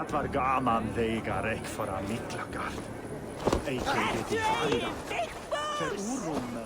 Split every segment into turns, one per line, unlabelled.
Dat var gaman vegar ek för a mittlagard. Ejke det I falla. För orum...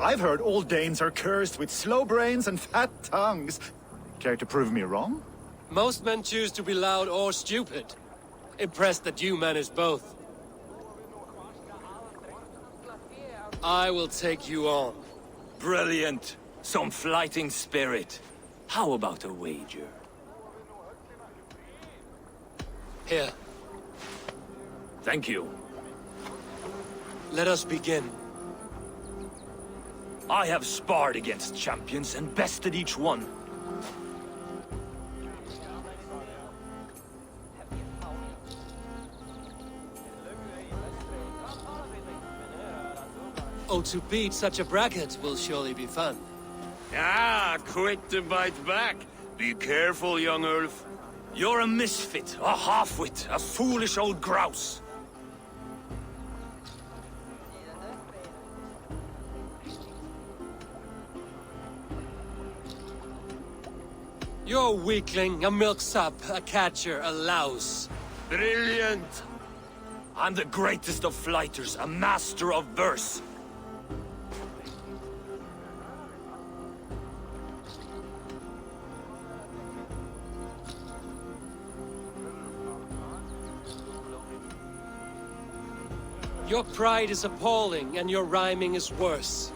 I've heard all Danes are cursed with slow brains and fat tongues. Care to prove me wrong?
Most men choose to be loud or stupid. Impressed that you manage both. I will take you on.
Brilliant. Some fighting spirit. How about a wager?
Here.
Thank you.
Let us begin.
I have sparred against champions and bested each one.
Oh, to beat such a bracket will surely be fun.
Ah, quick to bite back. Be careful, young Ulf. You're a misfit, a half-wit, a foolish old grouse.
You're a weakling, a milksop, a catcher, a louse.
Brilliant! I'm the greatest of flighters, a master of verse.
Your pride is appalling, and your rhyming is worse.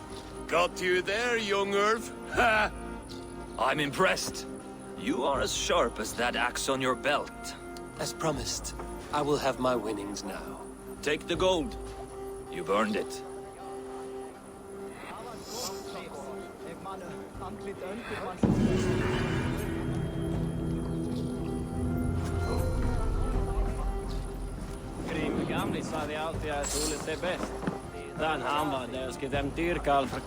Got you there, young Ulf. Ha! I'm impressed. You are as sharp as that axe on your belt.
As promised, I will have my winnings now.
Take the gold. You've earned it.
Gamlis sa de alltid är roligt sig bäst. Den han var där ska dem dyrkal för...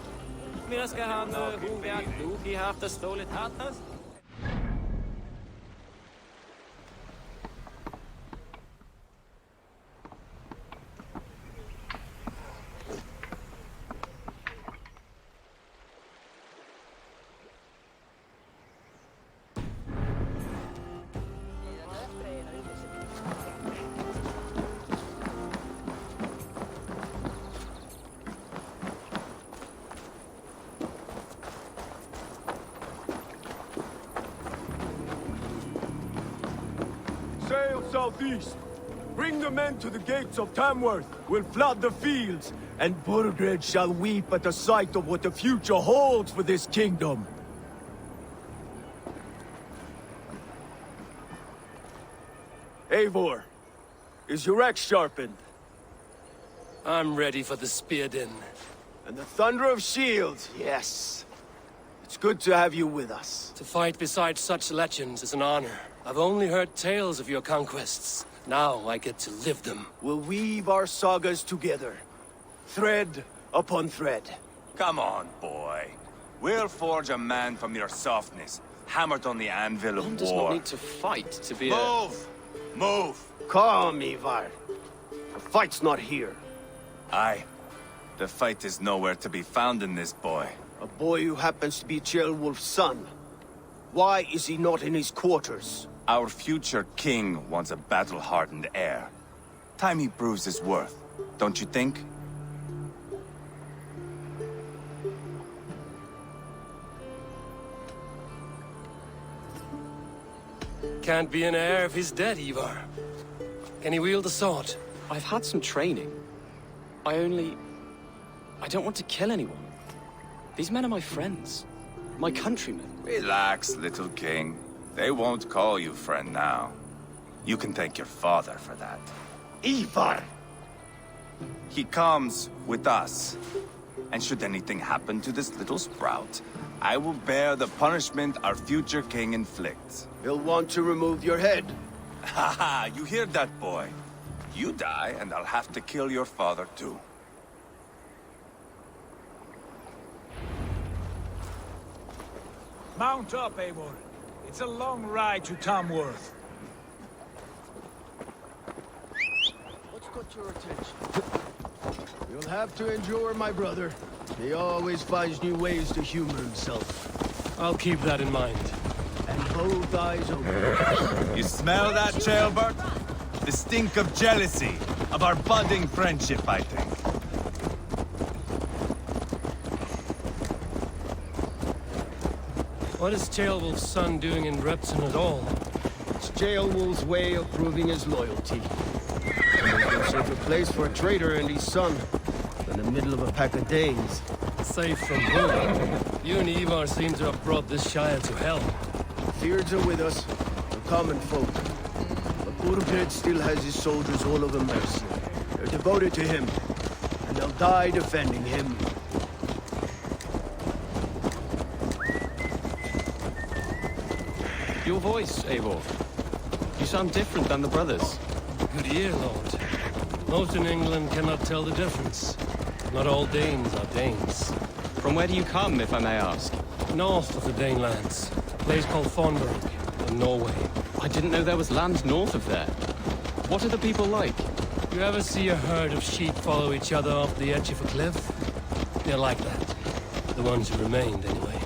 Men ska han boga dog I haft det ståligt hattas?
Sail southeast. Bring the men to the gates of Tamworth. We'll flood the fields, and Burgred shall weep at the sight of what the future holds for this kingdom. Eivor, is your axe sharpened?
I'm ready for the spear din.
And the thunder of shields, yes. It's good to have you with us.
To fight beside such legends is an honor. I've only heard tales of your conquests. Now I get to live them.
We'll weave our sagas together. Thread upon thread.
Come on, boy. We'll forge a man from your softness, hammered on the anvil of
One does
war.
not need to fight to be a...
Move! Move!
Calm, Eivor. The fight's not here.
Aye. The fight is nowhere to be found in this boy.
A boy who happens to be Ceolwulf's son. Why is he not in his quarters?
Our future king wants a battle-hardened heir. Time he proves his worth, don't you think?
Can't be an heir if he's dead, Eivor. Can he wield a sword?
I've had some training. I don't want to kill anyone. These men are my friends. My countrymen.
Relax, little king. They won't call you friend now. You can thank your father for that.
Eivor!
He comes with us. And should anything happen to this little sprout, I will bear the punishment our future king inflicts.
He'll want to remove your head.
Haha, you hear that, boy? You die, and I'll have to kill your father, too.
Mount up, Eivor. It's a long ride to Tamworth.
What's got your attention? You'll have to endure, my brother. He always finds new ways to humor himself.
I'll keep that in mind.
And both eyes open.
You smell that, Jailbird? The stink of jealousy, of our budding friendship, I think.
What is Ceolwulf's son doing in Repton at all?
It's Ceolwulf's way of proving his loyalty. There's no safer place for a traitor and his son than the middle of a pack of Danes.
Safe from who? You and Eivor seem to have brought this Shire to hell.
Fears are with us, the common folk. But Burgred still has his soldiers all over Mercia. They're devoted to him, and they'll die defending him.
Your voice, Eivor. You sound different than the brothers.
Good ear, Lord. Most in England cannot tell the difference. Not all Danes are Danes.
From where do you come, if I may ask?
North of the Danelands. A place called Thornburg, in Norway.
I didn't know there was land north of there. What are the people like?
You ever see a herd of sheep follow each other off the edge of a cliff? They're like that. The ones who remained, anyway.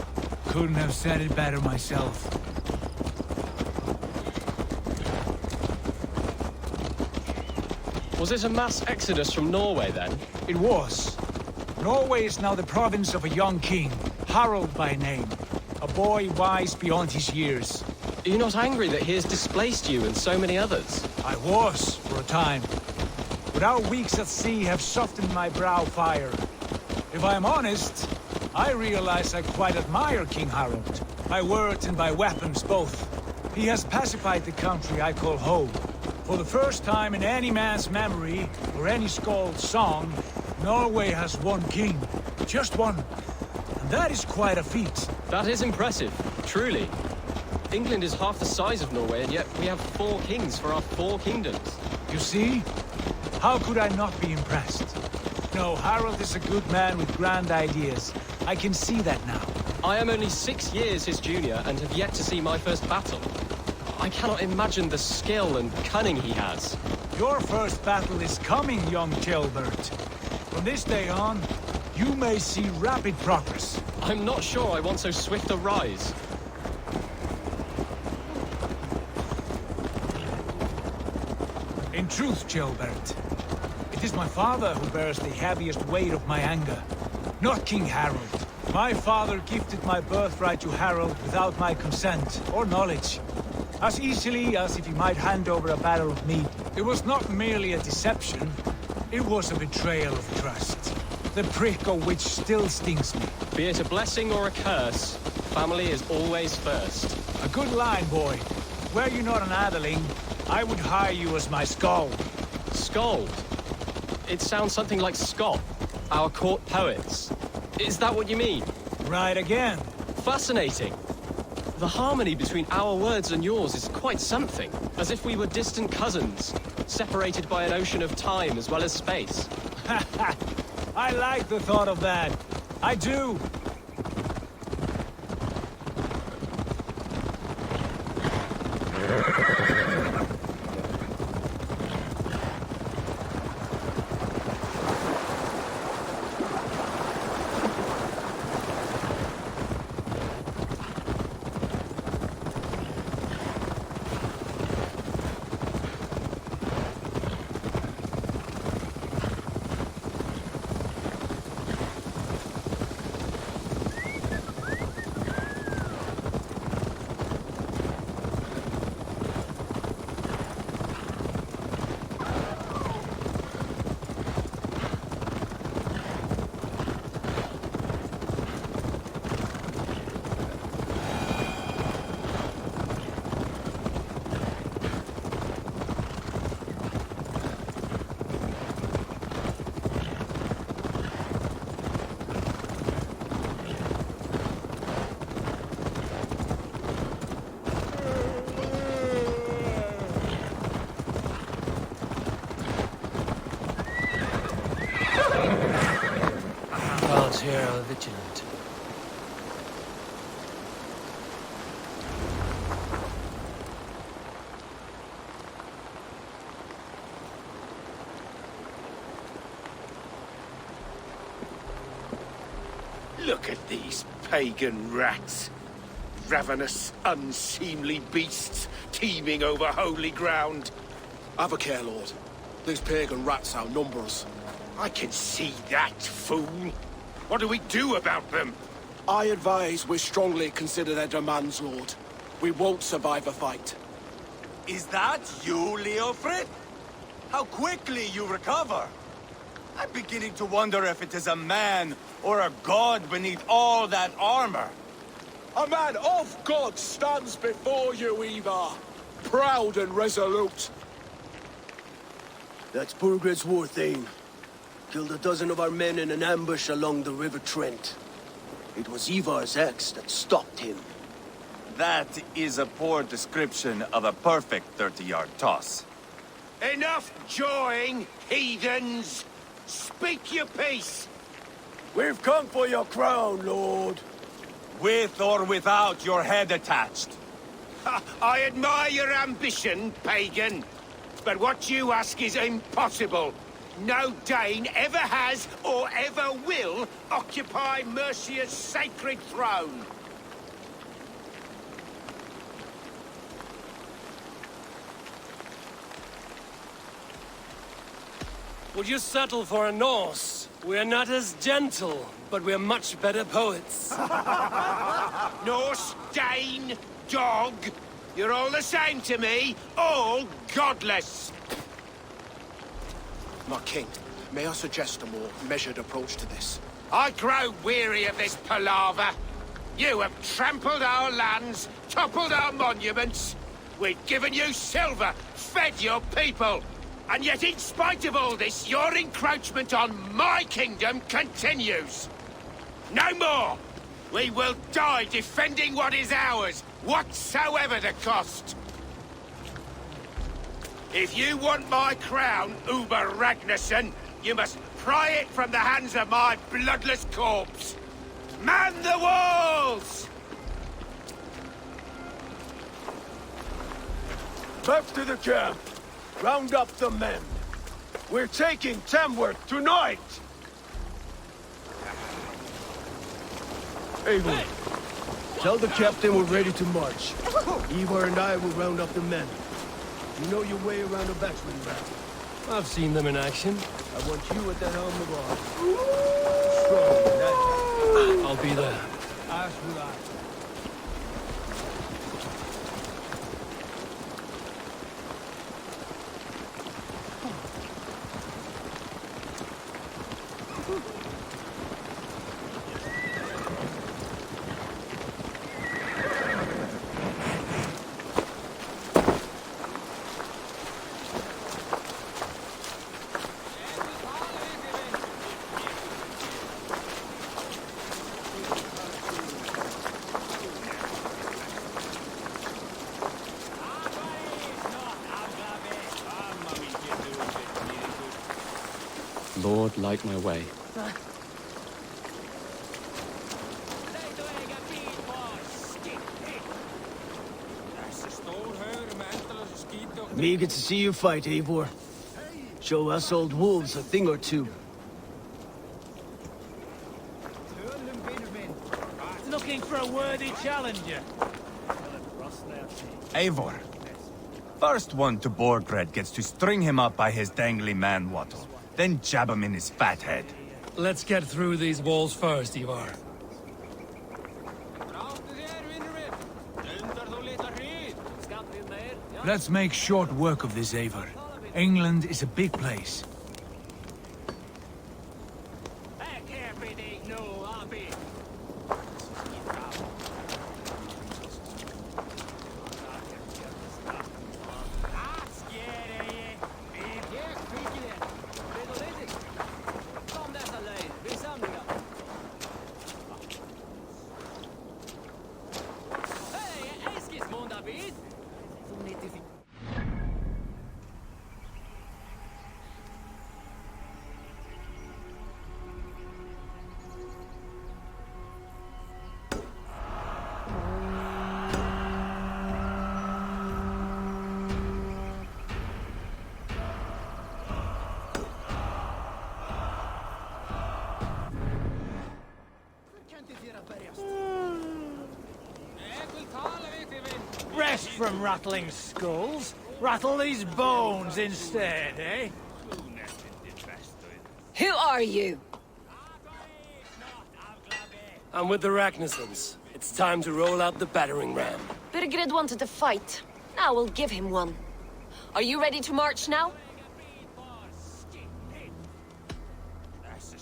Couldn't have said it better myself.
Was it a mass exodus from Norway, then?
It was. Norway is now the province of a young king, Harald by name. A boy wise beyond his years.
Are you not angry that he has displaced you and so many others?
I was, for a time. But our weeks at sea have softened my brow fire. If I am honest, I realize I quite admire King Harald. By words and by weapons both. He has pacified the country I call home. For the first time in any man's memory, or any skald's song, Norway has one king. Just one. And that is quite a feat.
That is impressive, truly. England is half the size of Norway, and yet we have 4 kings for our 4 kingdoms.
You see? How could I not be impressed? No, Harald is a good man with grand ideas. I can see that now.
I am only 6 years his junior and have yet to see my first battle. I cannot imagine the skill and cunning he has.
Your first battle is coming, young Ceolbert. From this day on, you may see rapid progress.
I'm not sure I want so swift a rise.
In truth, Ceolbert, it is my father who bears the heaviest weight of my anger, not King Harald. My father gifted my birthright to Harald without my consent or knowledge. As easily as if he might hand over a barrel of meat. It was not merely a deception, it was a betrayal of trust. The prick of which still stings me.
Be it a blessing or a curse, family is always first.
A good line, boy. Were you not an adeling, I would hire you as my skald.
Skald? It sounds something like Scott, our court poets. Is that what you mean?
Right again.
Fascinating. The harmony between our words and yours is quite something. As if we were distant cousins, separated by an ocean of time as well as space.
I like the thought of that. I do.
Guards here are vigilant.
Look at these pagan rats. Ravenous, unseemly beasts teeming over holy ground.
Have a care, Lord. These pagan rats outnumber us.
I can see that, fool. What do we do about them?
I advise we strongly consider their demands, Lord. We won't survive a fight.
Is that you, Leofrid? How quickly you recover! I'm beginning to wonder if it is a man or a god beneath all that armor.
A man of God stands before you, Eivor. Proud and resolute.
That's Burgred's war thane. Killed a dozen of our men in an ambush along the River Trent. It was Eivor's axe that stopped him.
That is a poor description of a perfect 30-yard toss.
Enough jawing, heathens! Speak your piece!
We've come for your crown, Lord.
With or without your head attached.
Ha, I admire your ambition, pagan. But what you ask is impossible. No Dane ever has or ever will occupy Mercia's sacred throne.
Would you settle for a Norse? We're not as gentle, but we're much better poets.
Norse, Dane, dog. You're all the same to me. All godless.
My king, may I suggest a more measured approach to this?
I grow weary of this palaver. You have trampled our lands, toppled our monuments. We've given you silver, fed your people. And yet, in spite of all this, your encroachment on my kingdom continues. No more! We will die defending what is ours, whatsoever the cost. If you want my crown, Uber Ragnarsson, you must pry it from the hands of my bloodless corpse. Man the walls!
Back to the camp. Round up the men. We're taking Tamworth tonight! Eivor, tell the captain we're ready to march. Eivor and I will round up the men. You know your way around a battering ram.
I've seen them in action.
I want you at the helm of arms. Strong and agile.
I'll be there.
As will I.
Lord, light my way.
I'm eager to see you fight, Eivor. Show us old wolves a thing or two.
Looking for a worthy challenger.
Eivor. First one to Borgred gets to string him up by his dangly man-wattle, then jab him in his fat head.
Let's get through these walls first, Eivor.
Let's make short work of this, Eivor. England is a big place. Rest from rattling skulls. Rattle these bones instead, eh?
Who are you?
I'm with the Ragnarsons. It's time to roll out the battering ram.
Birgrid wanted to fight. Now we'll give him one. Are you ready to march now?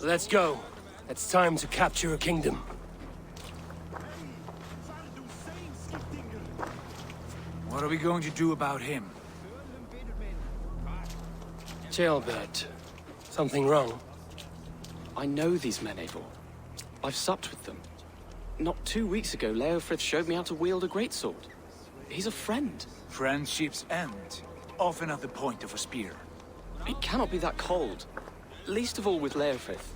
Let's go. It's time to capture a kingdom.
What are we going to do about him?
Jailbird. Something wrong?
I know these men, Eivor. I've supped with them. Not 2 weeks ago, Leofrith showed me how to wield a greatsword. He's a friend.
Friendships end, often at the point of a spear.
It cannot be that cold. Least of all with Leofrith.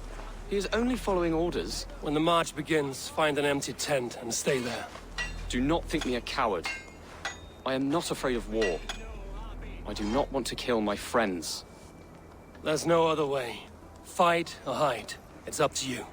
He is only following orders.
When the march begins, find an empty tent and stay there.
Do not think me a coward. I am not afraid of war. I do not want to kill my friends.
There's no other way. Fight or hide. It's up to you.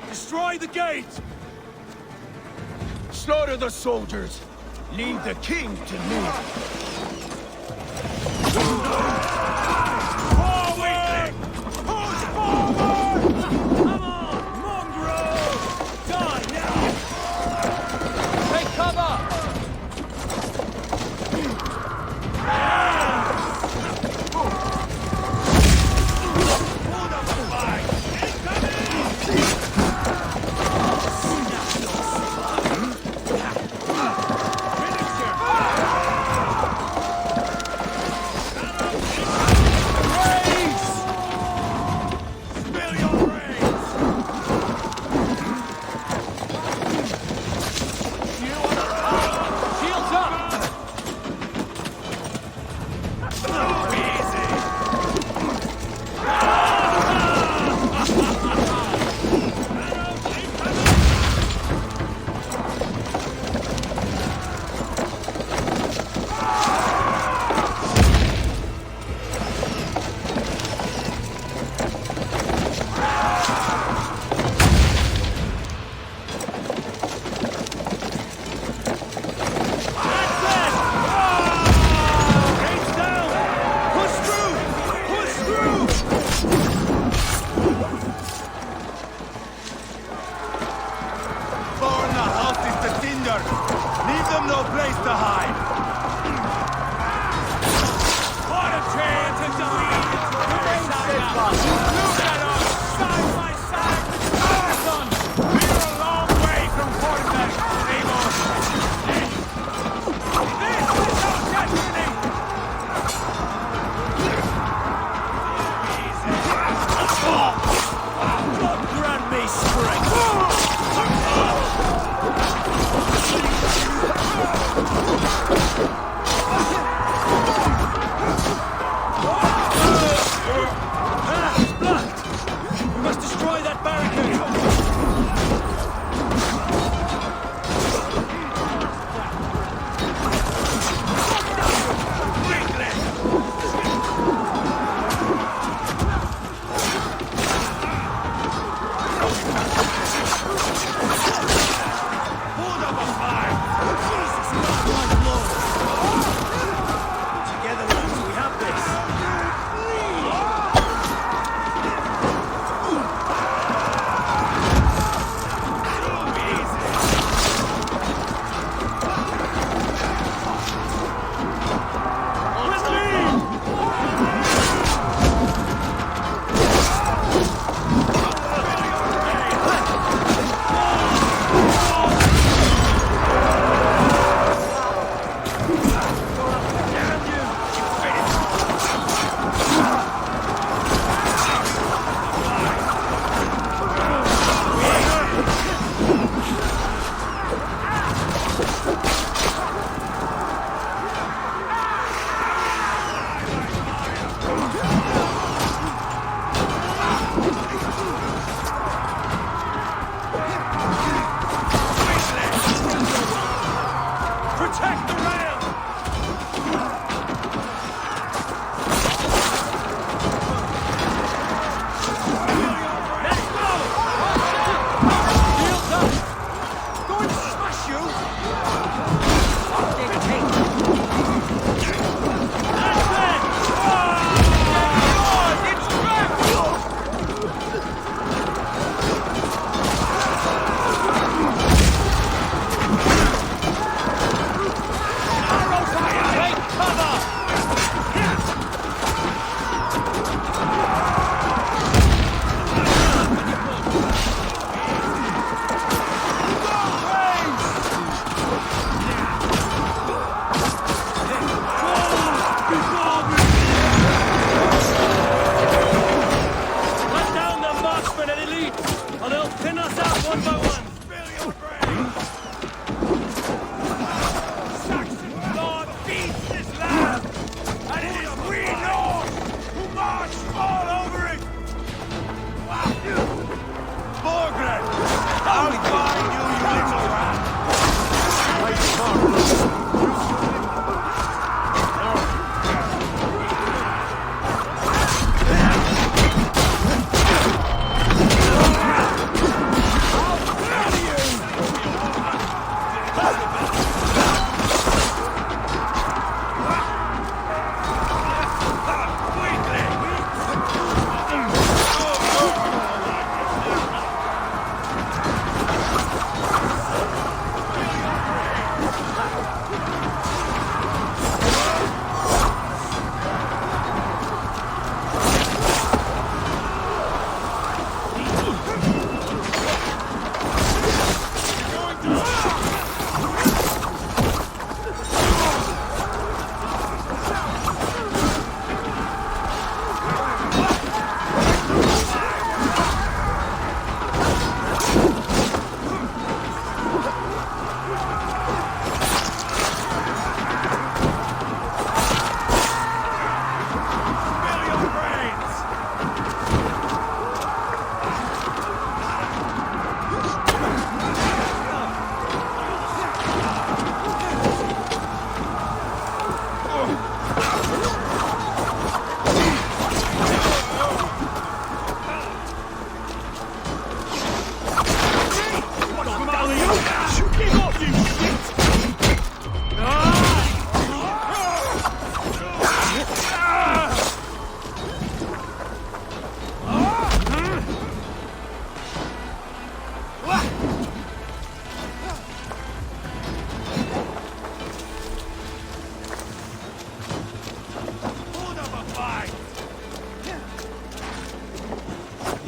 Destroy the gate! Slaughter the soldiers! Leave the king to me! Forward! Push forward! Come on, mongrel! Die now!
Take cover!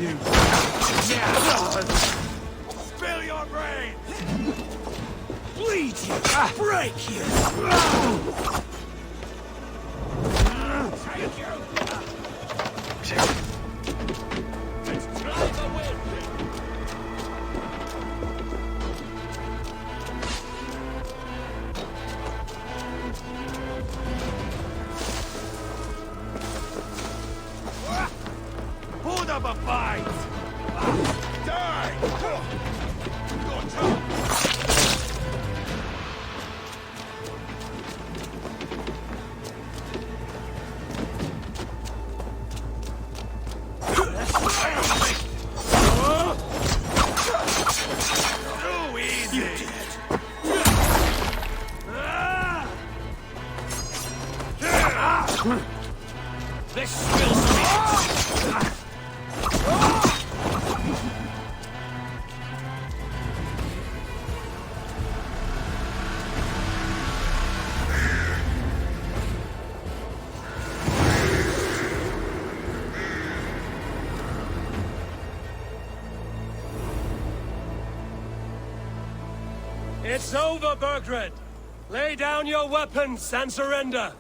you.
Spill your brains!
Bleed you! Break you!
Take you!
Let's drive away!
Put up a fight! Die! Go to! Too easy!
This spills me!
It's over, Bergred! Lay down your weapons and surrender!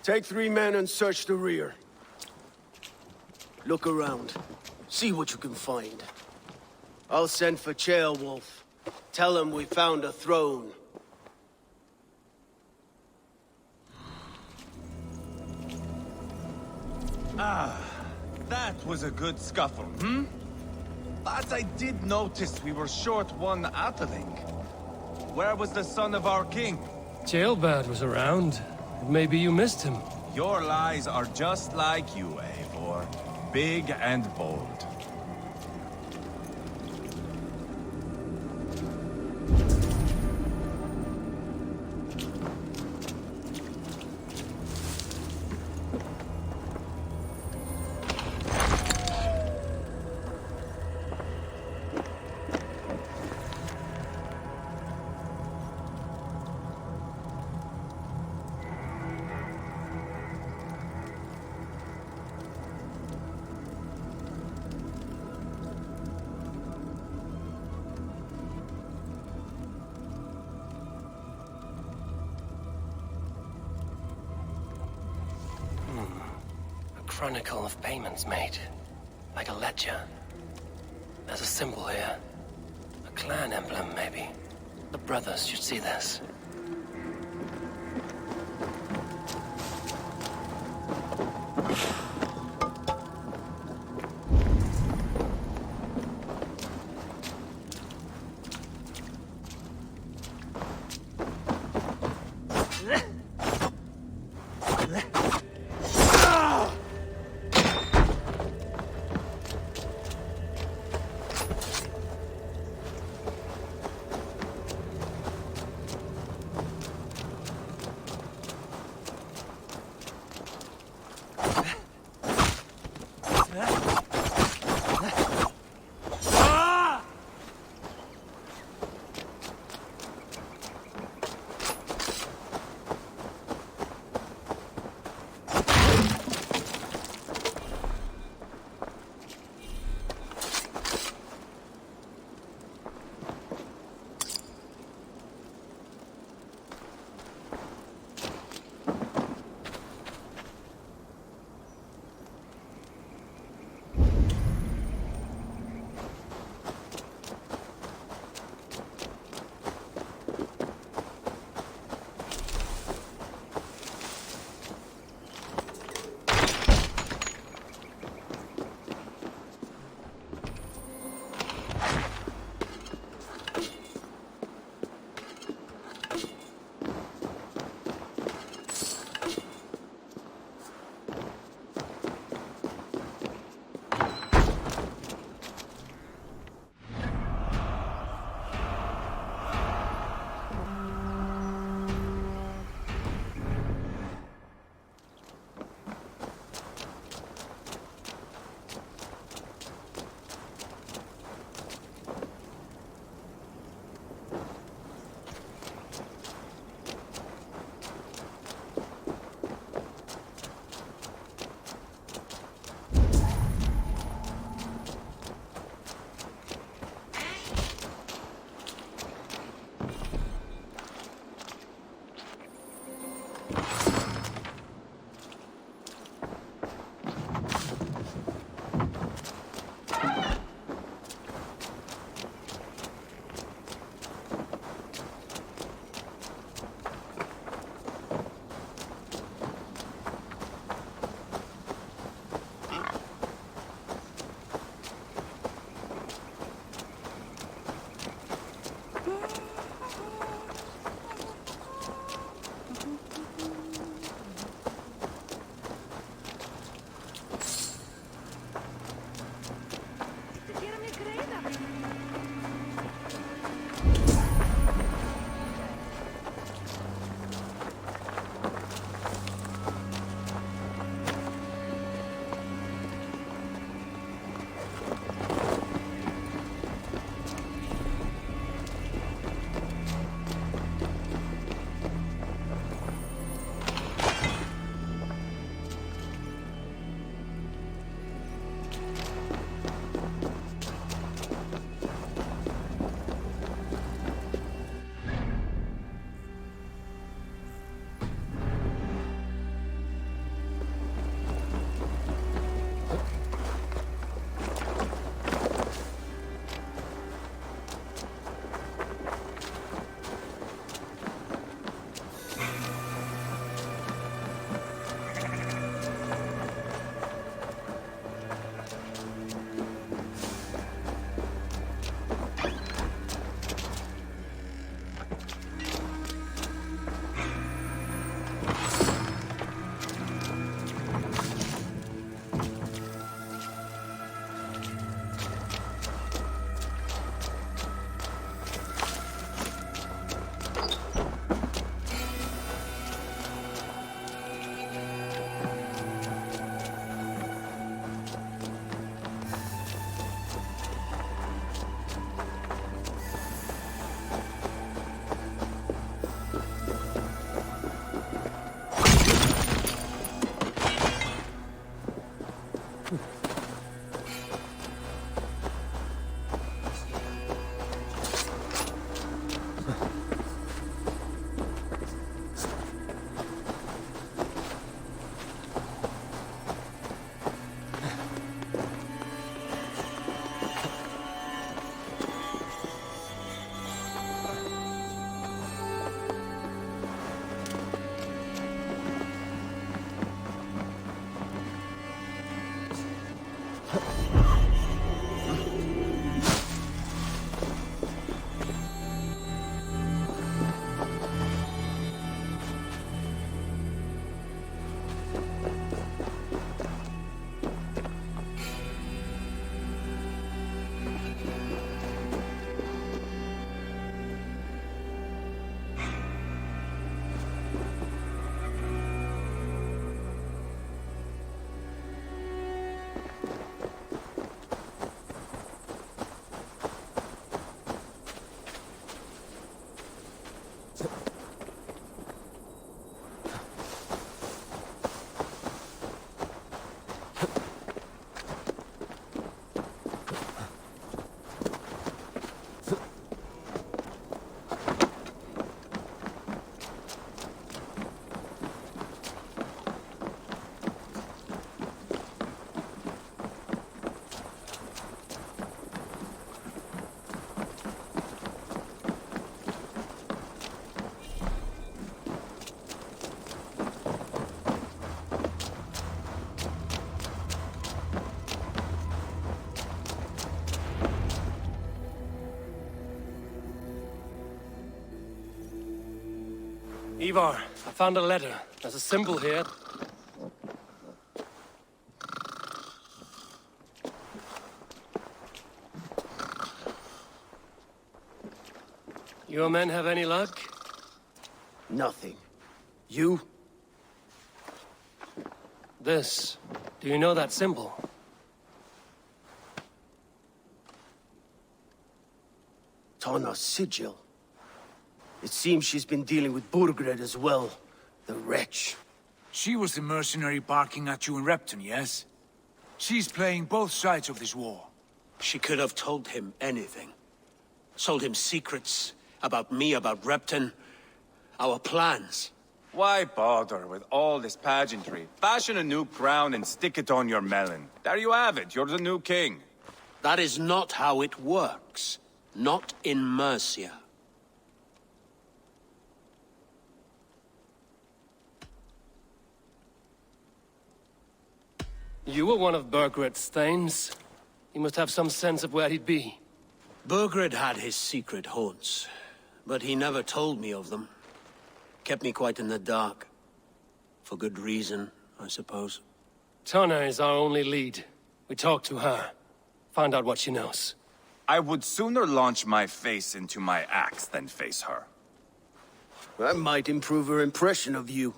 Take 3 men and search the rear. Look around. See what you can find. I'll send for Ceolwulf. Tell him we found a throne.
That was a good scuffle, hmm? But I did notice we were short one Atheling. Where was the son of our king?
Ceolbad was around. Maybe you missed him.
Your lies are just like you, Eivor. Big and bold.
Chronicle of payments made. Like a ledger. There's a symbol here. A clan emblem, maybe. The brothers should see this. Eivor, I found a letter. There's a symbol here. Your men have any luck?
Nothing. You?
This. Do you know that symbol?
Tana's sigil. It seems she's been dealing with Burgred as well. The wretch.
She was the mercenary barking at you in Repton, yes? She's playing both sides of this war.
She could have told him anything. Sold him secrets about me, about Repton, our plans.
Why bother with all this pageantry? Fashion a new crown and stick it on your melon. There you have it, you're the new king.
That is not how it works. Not in Mercia.
You were one of Burgred's thanes. You must have some sense of where he'd be.
Burgred had his secret haunts, but he never told me of them. Kept me quite in the dark. For good reason, I suppose.
Tana is our only lead. We talk to her. Find out what she knows.
I would sooner launch my face into my axe than face her.
That might improve her impression of you.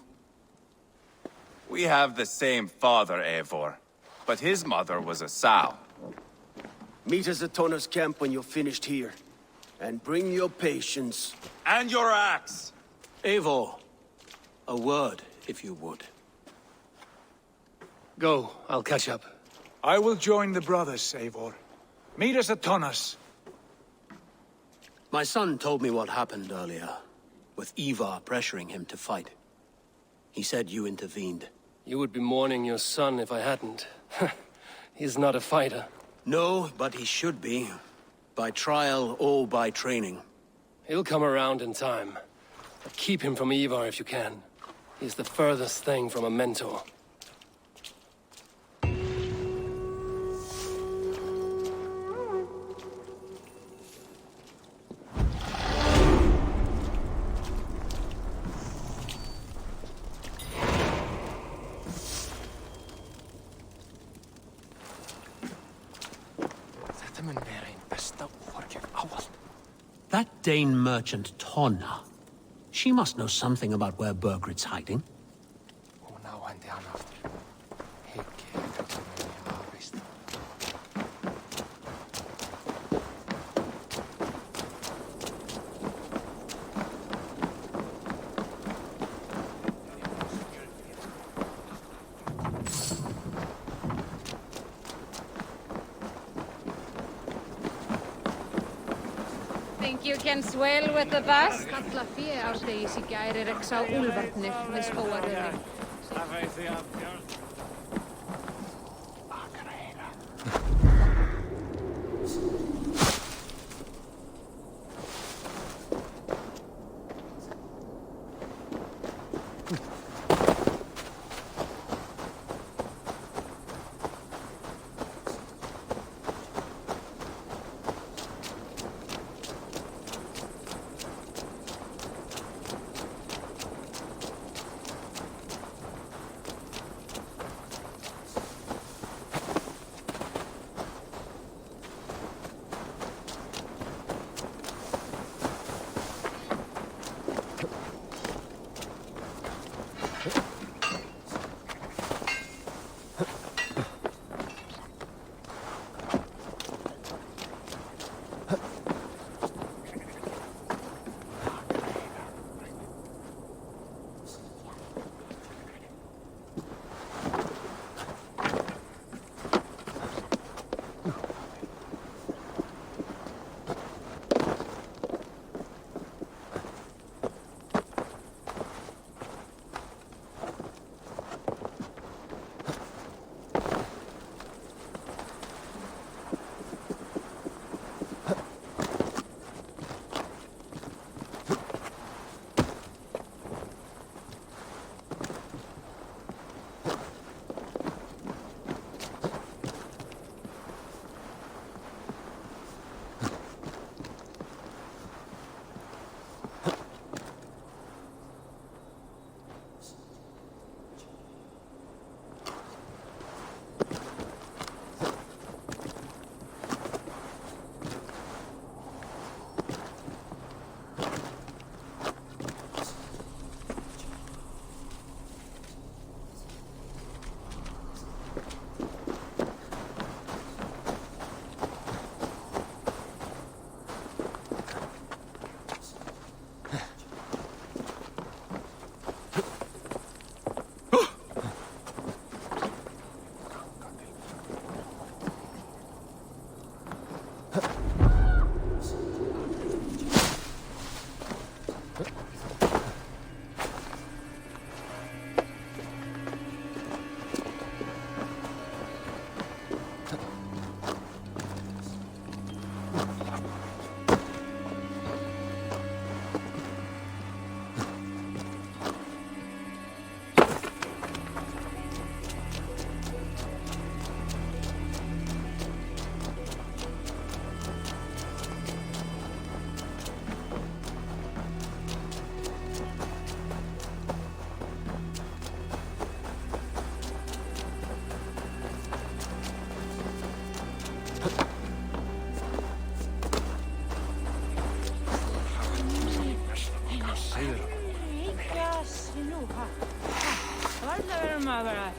We have the same father, Eivor. But his mother was a sow.
Meet us at Tana's camp when you're finished here. And bring your patience.
And your axe!
Eivor, a word, if you would.
Go, I'll catch up.
I will join the brothers, Eivor. Meet us at Tana's.
My son told me what happened earlier, with Eivor pressuring him to fight. He said you intervened.
You would be mourning your son if I hadn't. He's not a fighter.
No, but he should be. By trial or by training.
He'll come around in time. But keep him from Eivor if you can. He's the furthest thing from a mentor.
That Dane merchant, Tonna. She must know something about where Burgred's hiding.
Think you can swell with the best? Kalla fé ádegis í gæri rex á úlfarnir með skóaröðin. Ja sinuha. Varla verma bara.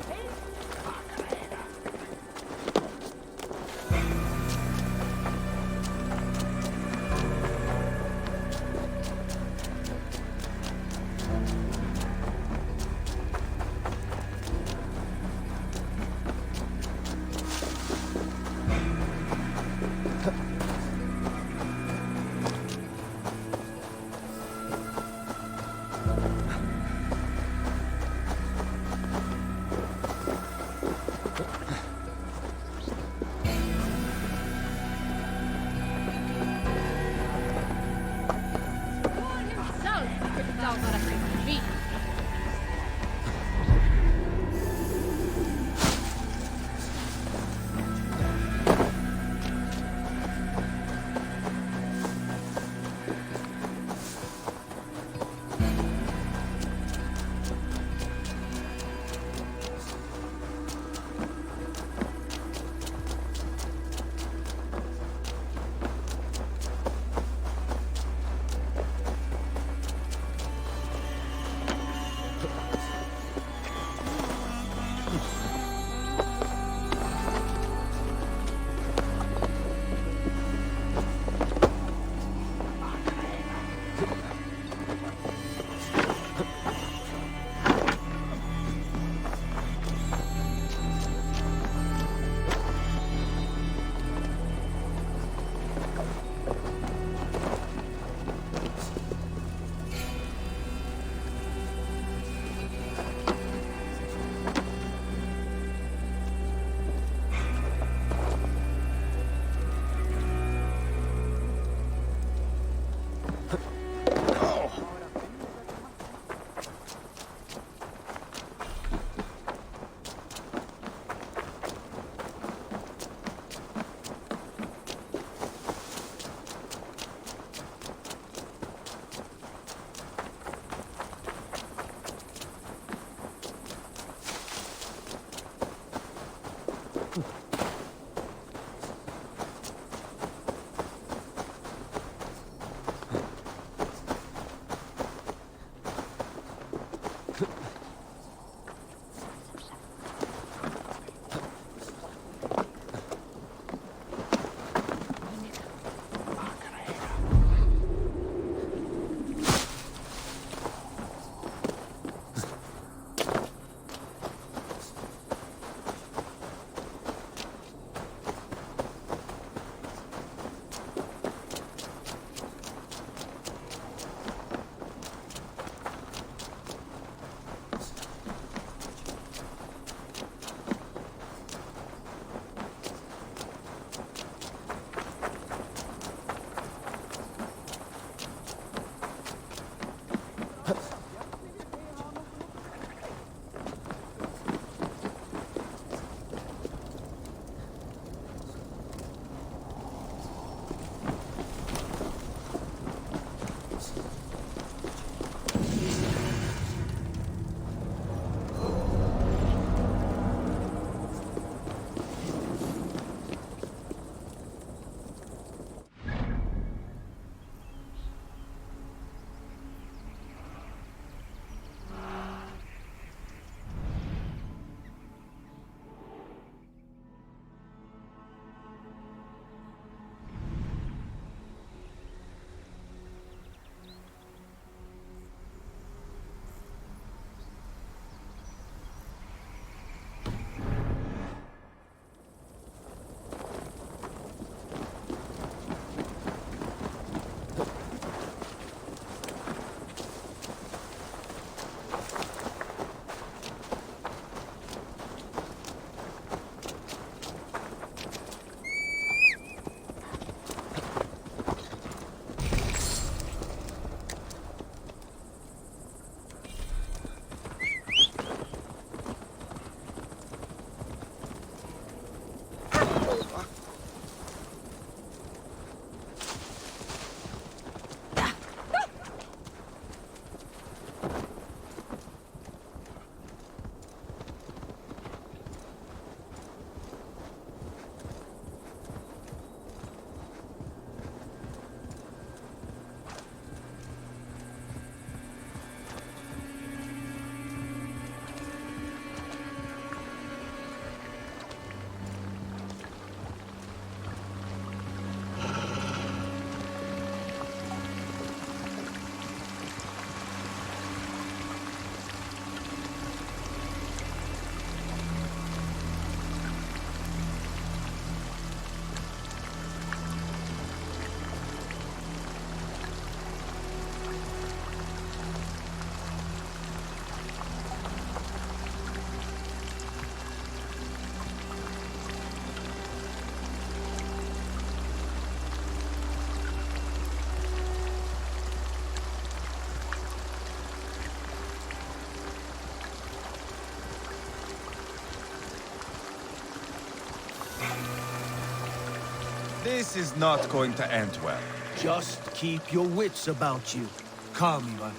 This is not going to end well.
Just keep your wits about you.
Calm, Ivan.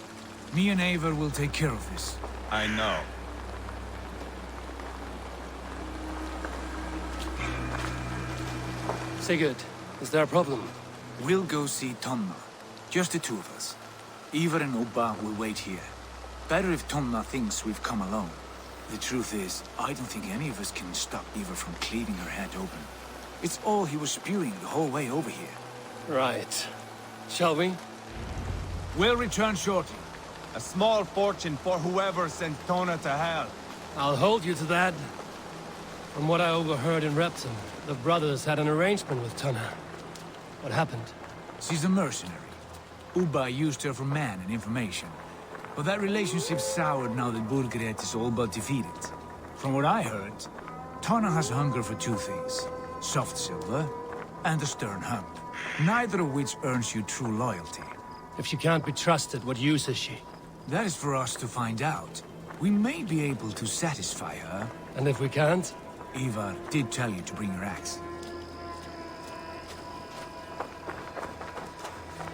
Me and Eivor will take care of this.
I know.
Sigurd, is there a problem?
We'll go see Tonna. Just the two of us. Eivor and Ubba will wait here. Better if Tonna thinks we've come alone. The truth is, I don't think any of us can stop Eivor from cleaving her head open. It's all he was spewing the whole way over here.
Right. Shall we?
We'll return shortly.
A small fortune for whoever sent Tona to hell.
I'll hold you to that. From what I overheard in Repton, the brothers had an arrangement with Tonna. What happened?
She's a mercenary. Ubba used her for man and information. But that relationship soured now that Burgred is all but defeated. From what I heard, Tonna has hunger for two things. Soft silver and a stern hump. Neither of which earns you true loyalty.
If she can't be trusted, what use is she?
That is for us to find out. We may be able to satisfy her.
And if we can't?
Eivor did tell you to bring your axe.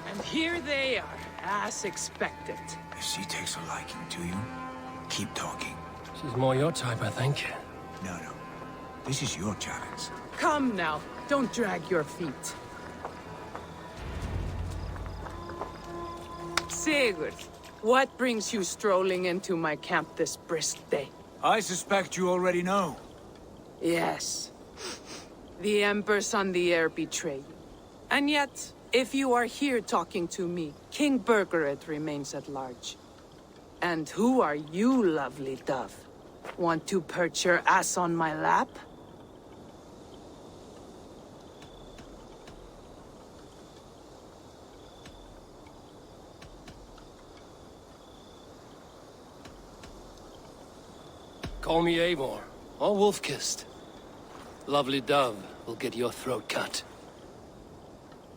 And here they are, as expected.
If she takes a liking to you, keep talking.
She's more your type, I think.
No. This is your challenge.
Come now, don't drag your feet. Sigurd, what brings you strolling into my camp this brisk day?
I suspect you already know.
Yes. The Embers on the air betray you. And yet, if you are here talking to me, King Burgred remains at large. And who are you, lovely dove? Want to perch your ass on my lap?
Call me Eivor, or Wolf-Kissed. Lovely dove will get your throat cut.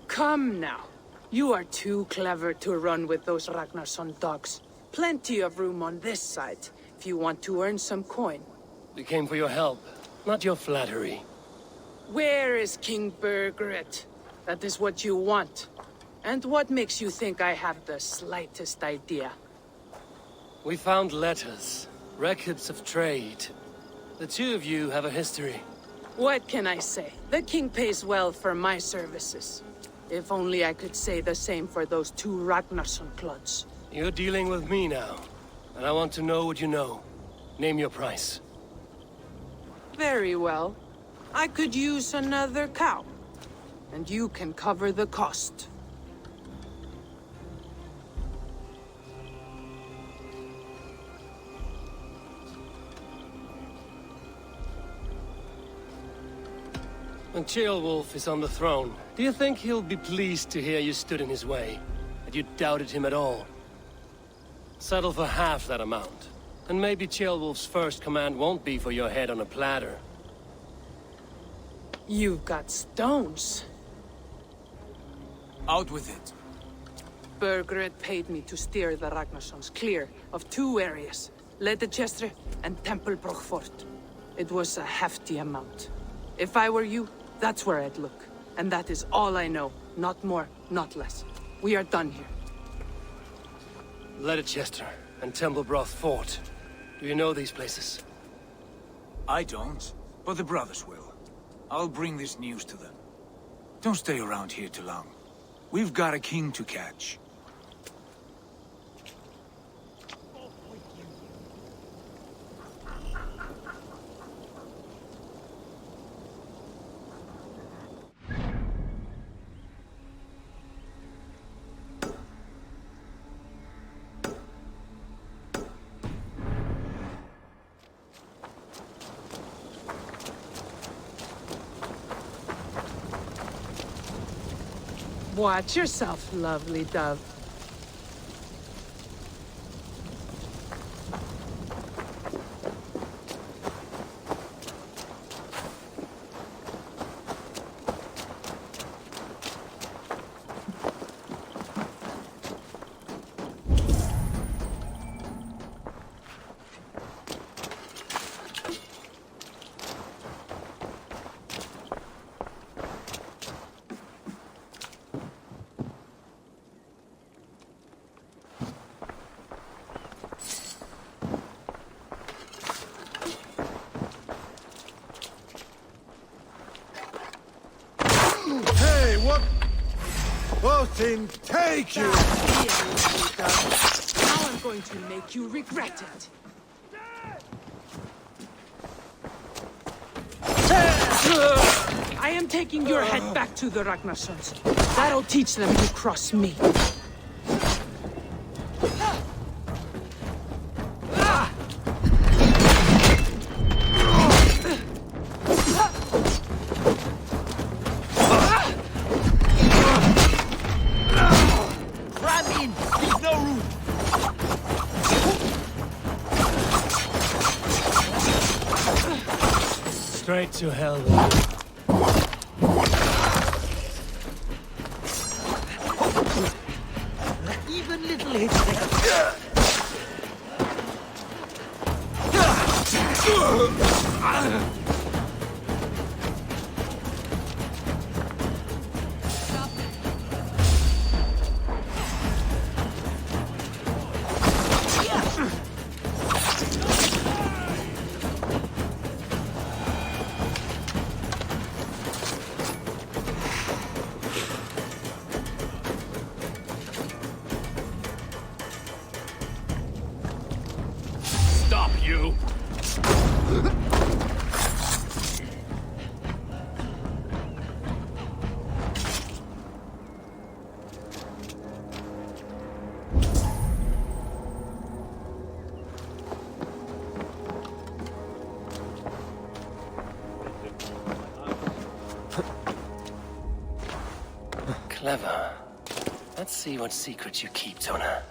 Come now. You are too clever to run with those Ragnarsson dogs. Plenty of room on this side, if you want to earn some coin.
We came for your help, not your flattery.
Where is King Burgred? That is what you want. And what makes you think I have the slightest idea?
We found letters, records of trade. The two of you have a history.
What can I say? The king pays well for my services. If only I could say the same for those two Ragnarsson clods.
You're dealing with me now, and I want to know what you know. Name your price.
Very well. I could use another cow. And you can cover the cost.
When Ceolwulf is on the throne, do you think he'll be pleased to hear you stood in his way? That you doubted him at all? Settle for half that amount. And maybe Ceolwulf's first command won't be for your head on a platter.
You've got stones.
Out with it.
Burgred paid me to steer the Ragnarssons clear of two areas. Leicester and Templebrook Fort. It was a hefty amount. If I were you, that's where I'd look. And that is all I know. Not more, not less. We are done here.
Leicester and Templebrook Fort. Do you know these places?
I don't, but the brothers will. I'll bring this news to them. Don't stay around here too long. We've got a king to catch.
Watch yourself, lovely dove.
Nothing take you!
Now I'm going to make you regret it. I am taking your head back to the Ragnarssons. That'll teach them to cross me.
Straight to hell.
Even little hits.
Stop, you! Clever. Let's see what secrets you keep, Tona.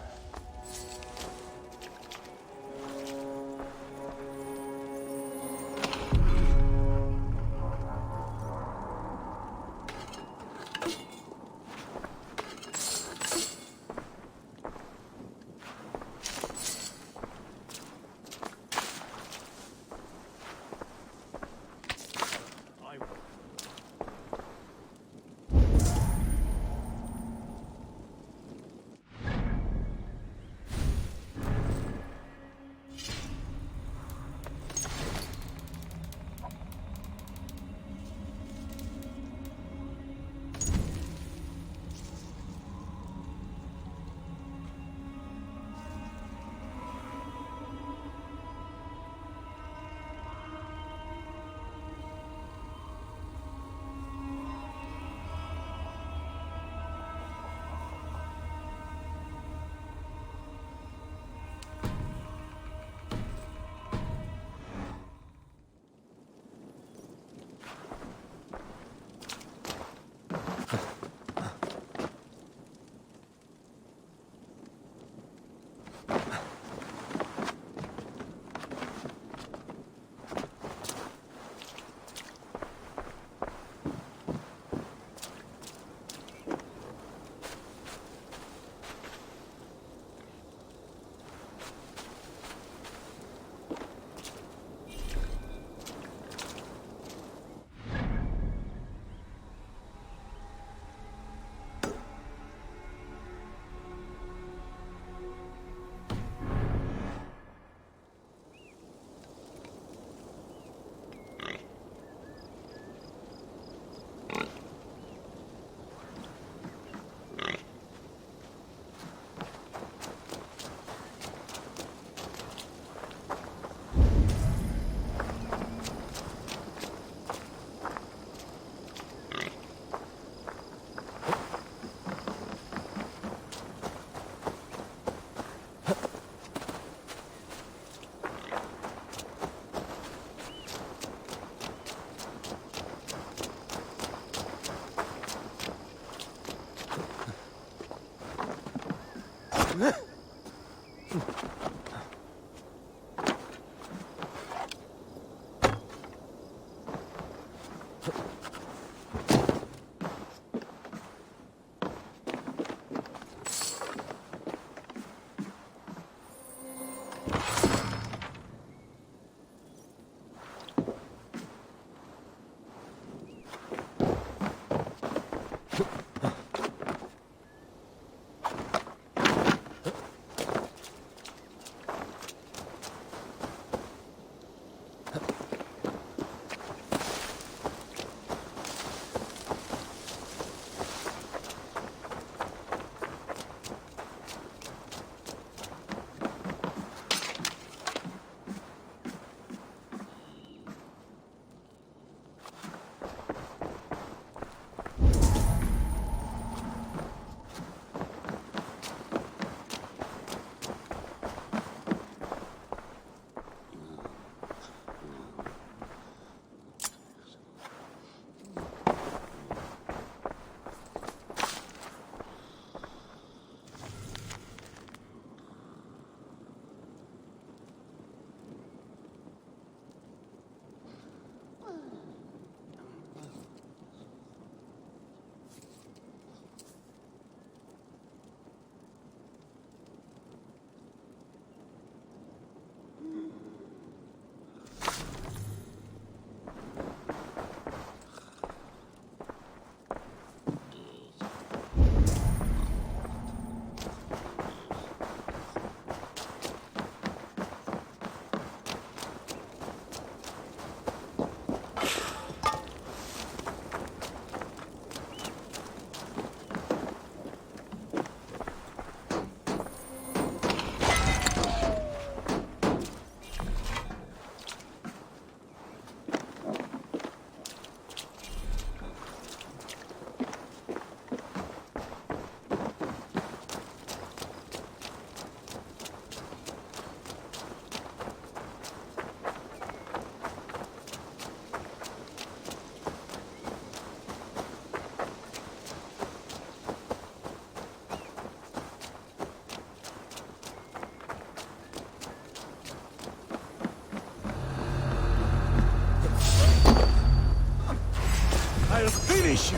finish you.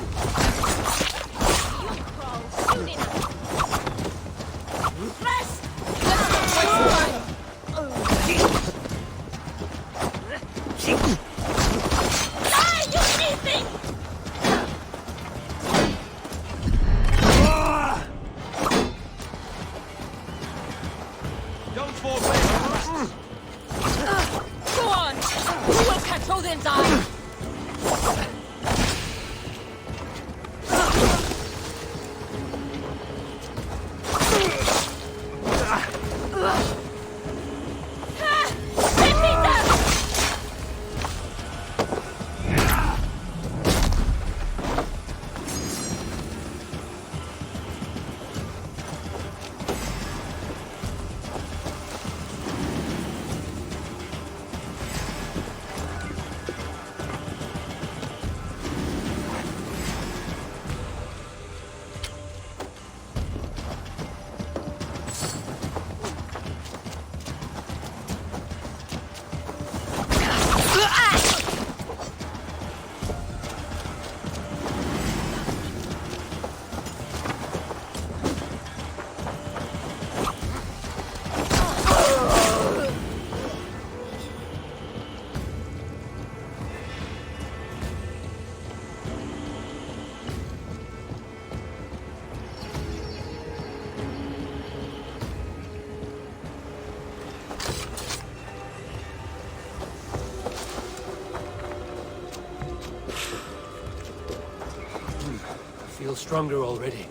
Go on! Who will catch Odin's eye?
I feel stronger already.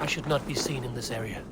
should not be seen in this area.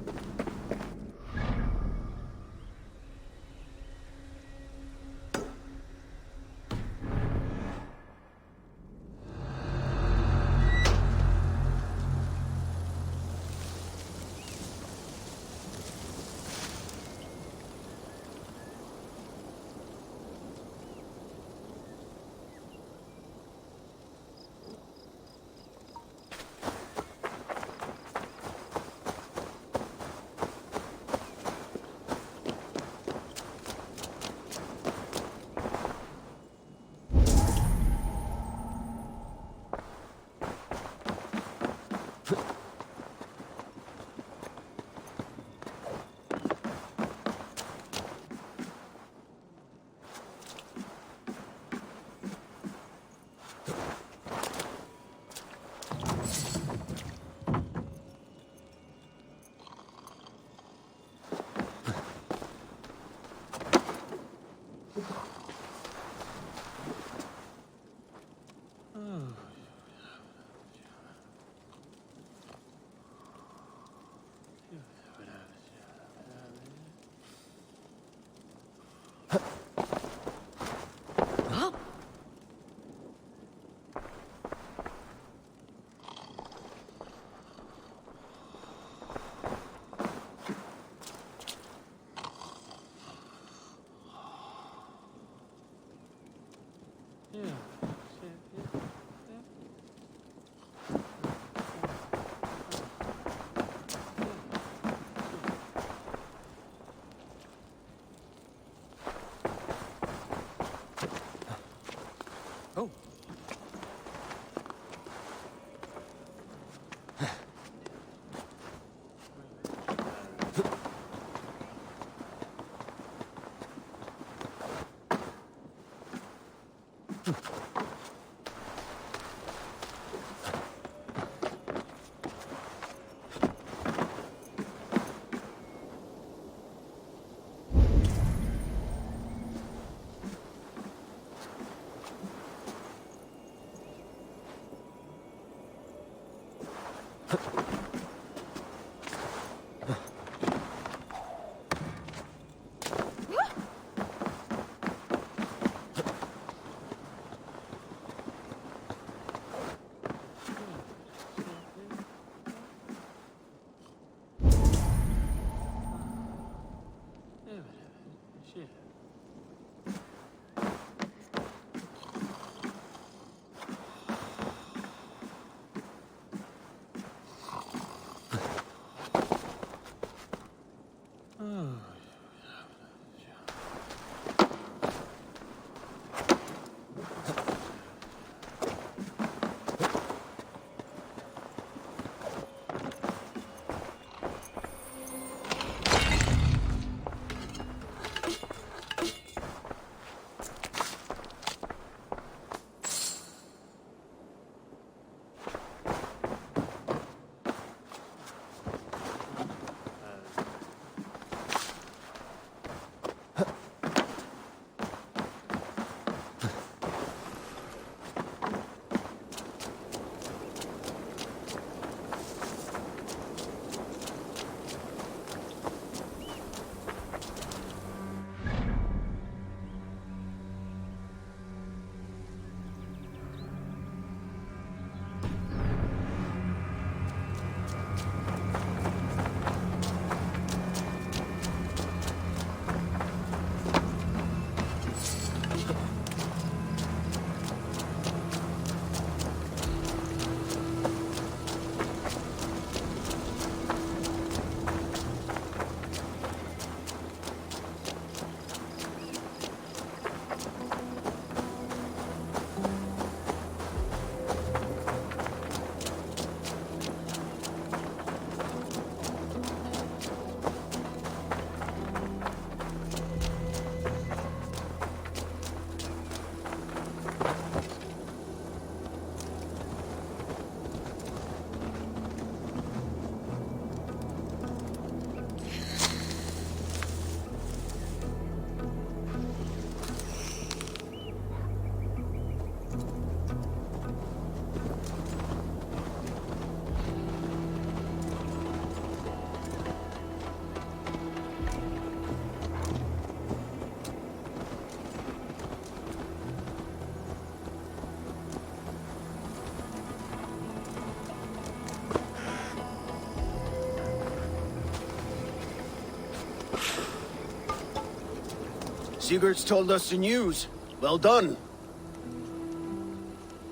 Sigurd's told us the news. Well done.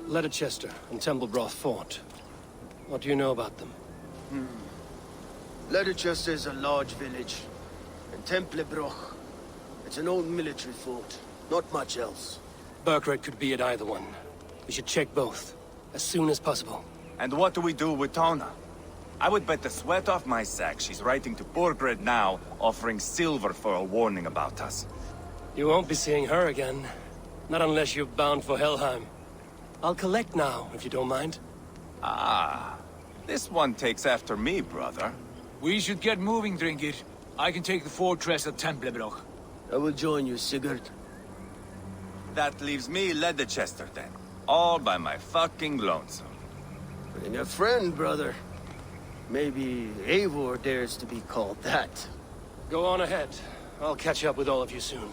Leicester and Templebroth fought. What do you know about them?
Leicester is a large village. And Templebroch, it's an old military fort. Not much else.
Burkred could be at either one. We should check both, as soon as possible.
And what do we do with Tona? I would bet the sweat off my sack she's writing to Burgred now, offering silver for a warning about us.
You won't be seeing her again. Not unless you're bound for Helheim. I'll collect now, if you don't mind.
Ah, this one takes after me, brother.
We should get moving, Drinkit. I can take the fortress of Templebroch.
I will join you, Sigurd.
That leaves me Leicester then. All by my fucking lonesome.
Bring a friend, brother. Maybe Eivor dares to be called that.
Go on ahead. I'll catch up with all of you soon.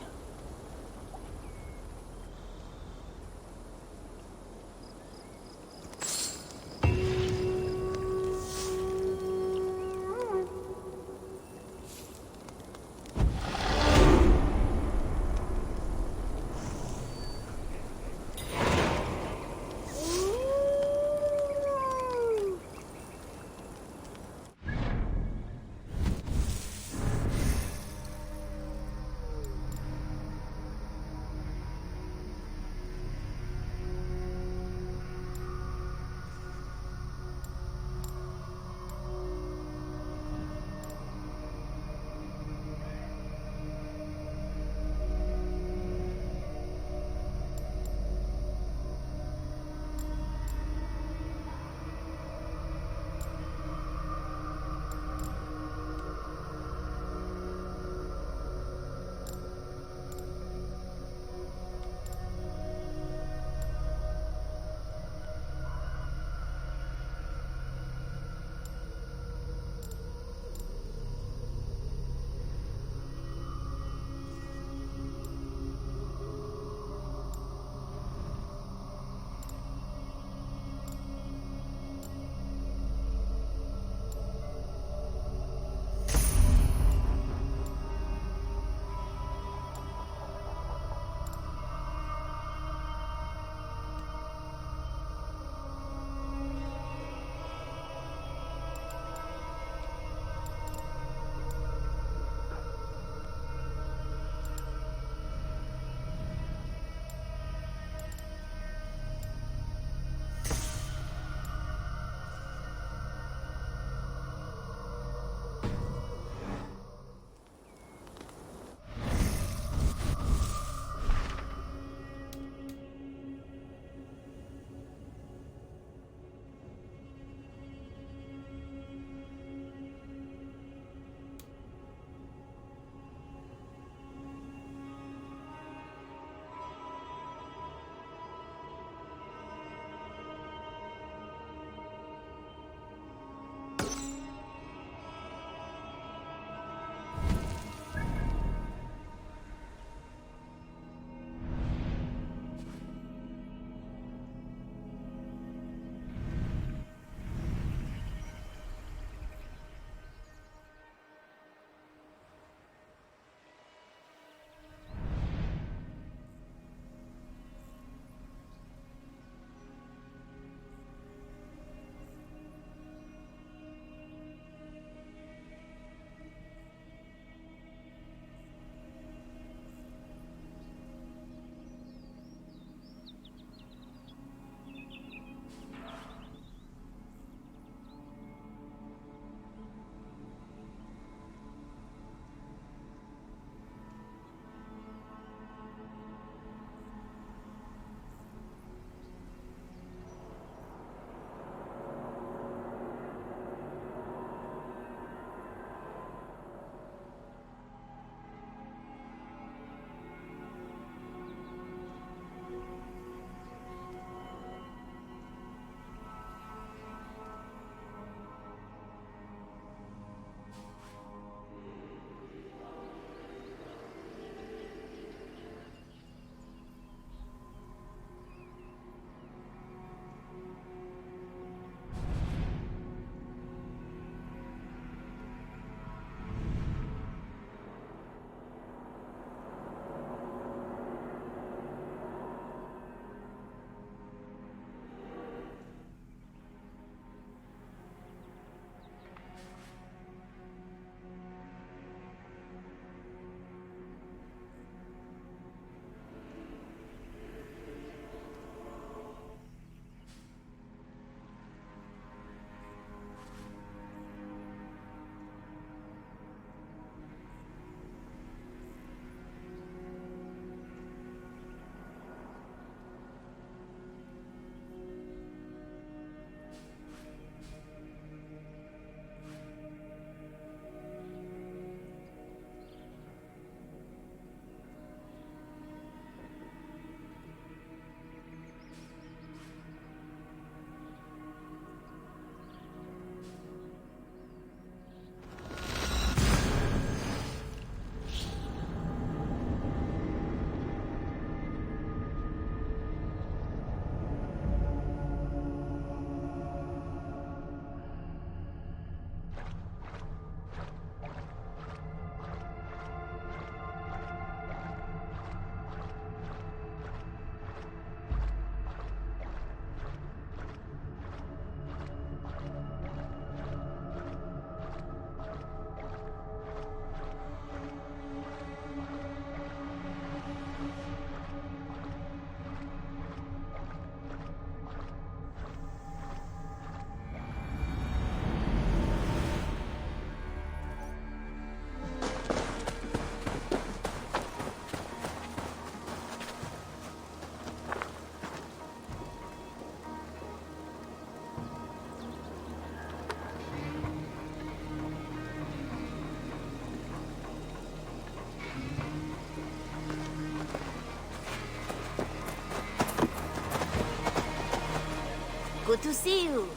Good to see you.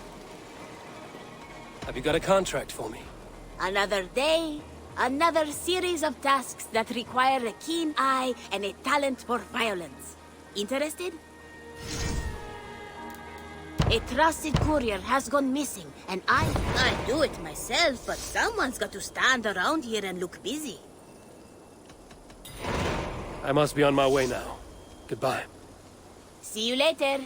Have you got a contract for me?
Another day, another series of tasks that require a keen eye and a talent for violence. Interested? A trusted courier has gone missing, and I'd do it myself, but someone's got to stand around here and look busy.
I must be on my way now. Goodbye.
See you later.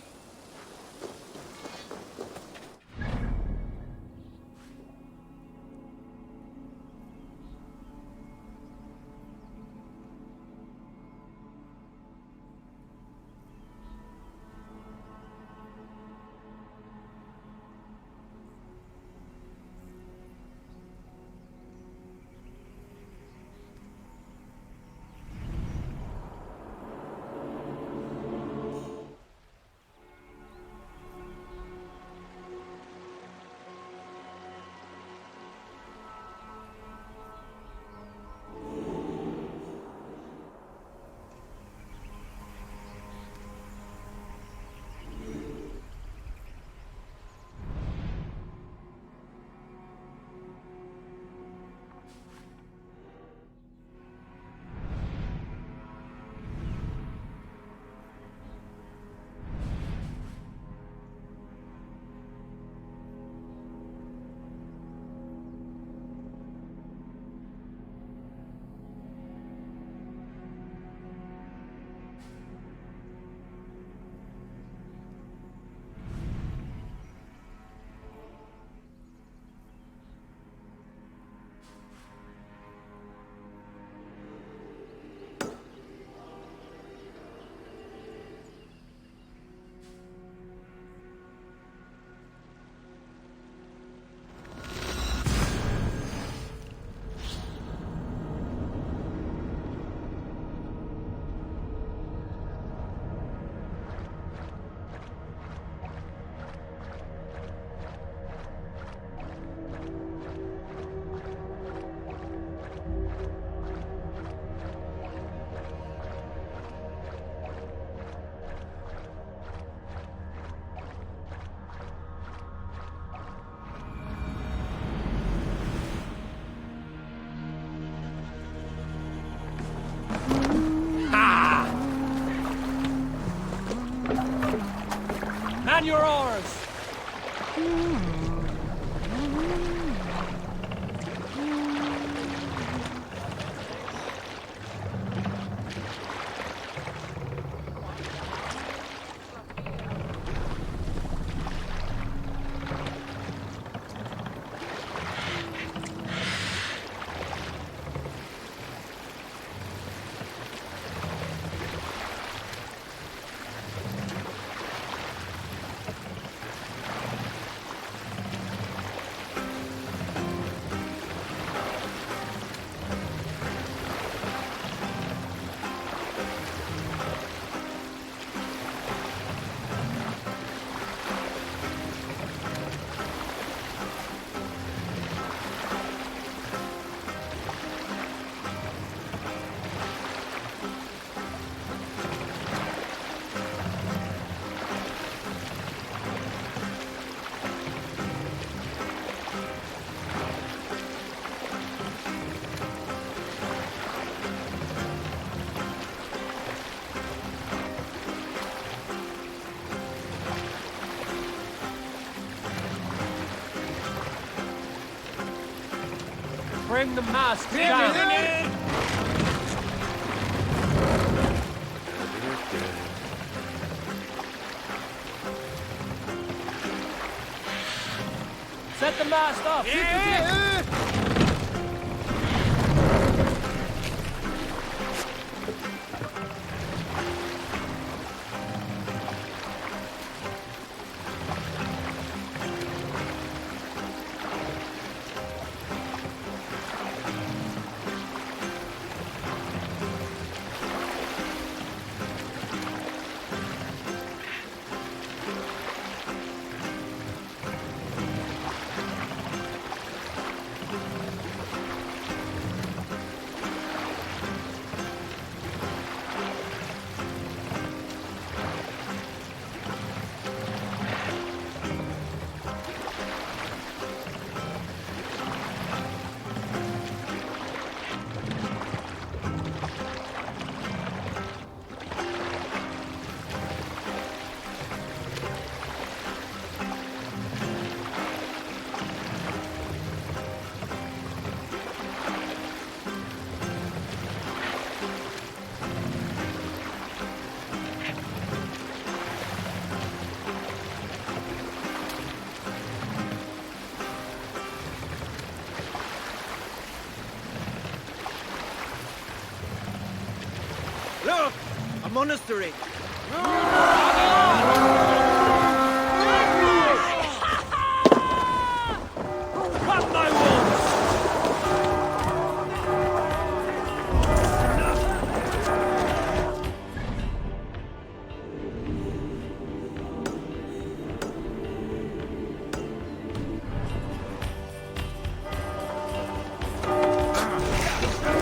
Man your oars! Bring the mast down! Set the mast off!
Look! A monastery!
Cut my wounds!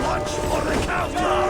Watch for the counter!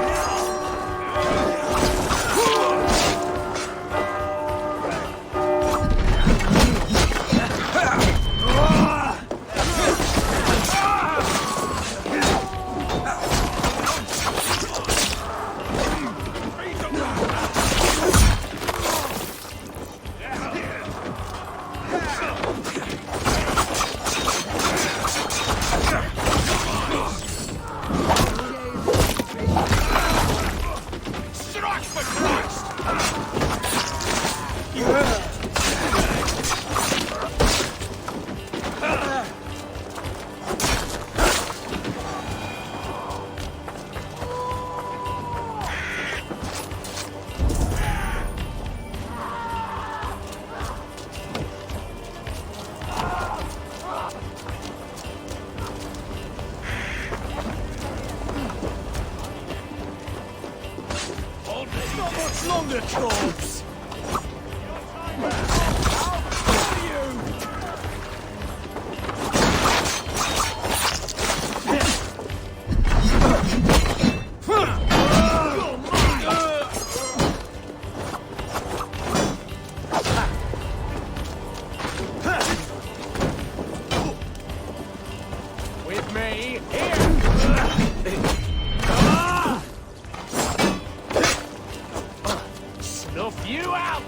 Not much longer, Corbs!
With me, here! Snuff you out!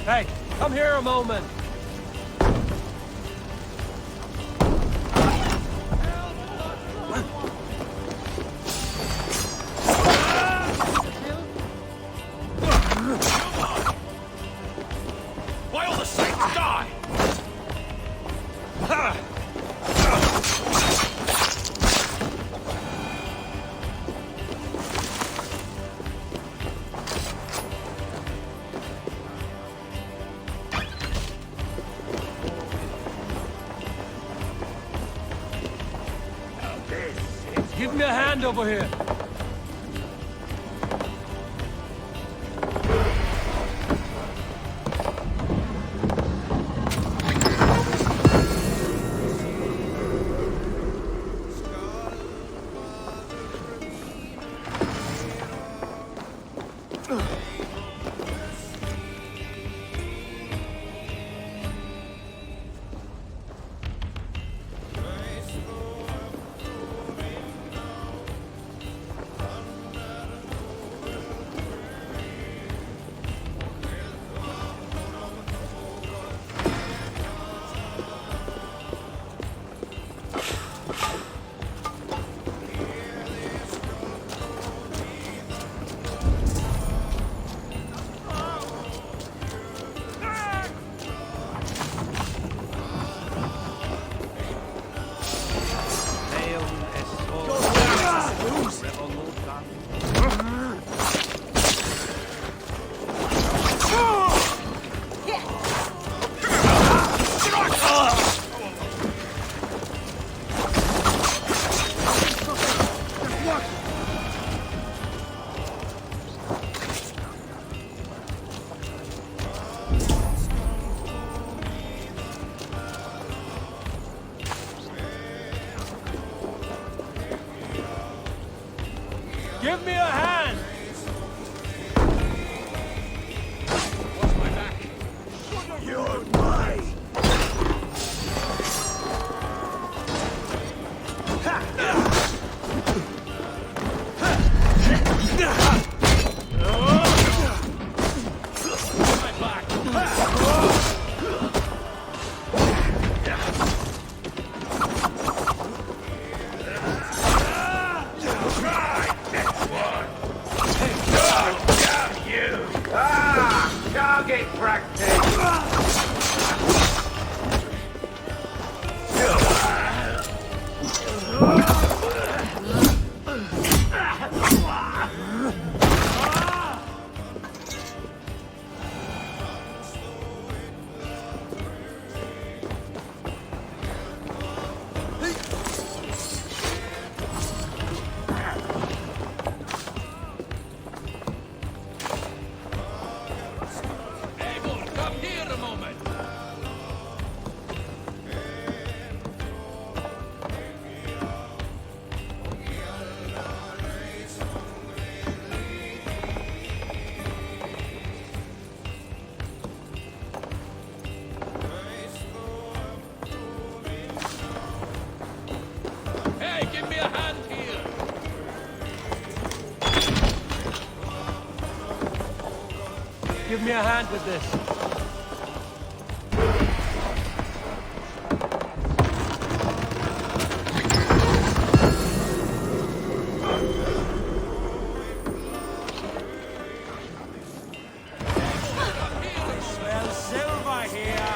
Hey, come here a moment.
Why all the saints die?
Give me a hand over here. Give me a hand!
Watch my back.
You're mine!
Target practice!
Eivor, come here a moment. Hey, give me a hand here.
Give me a hand with this.
Smell silver here.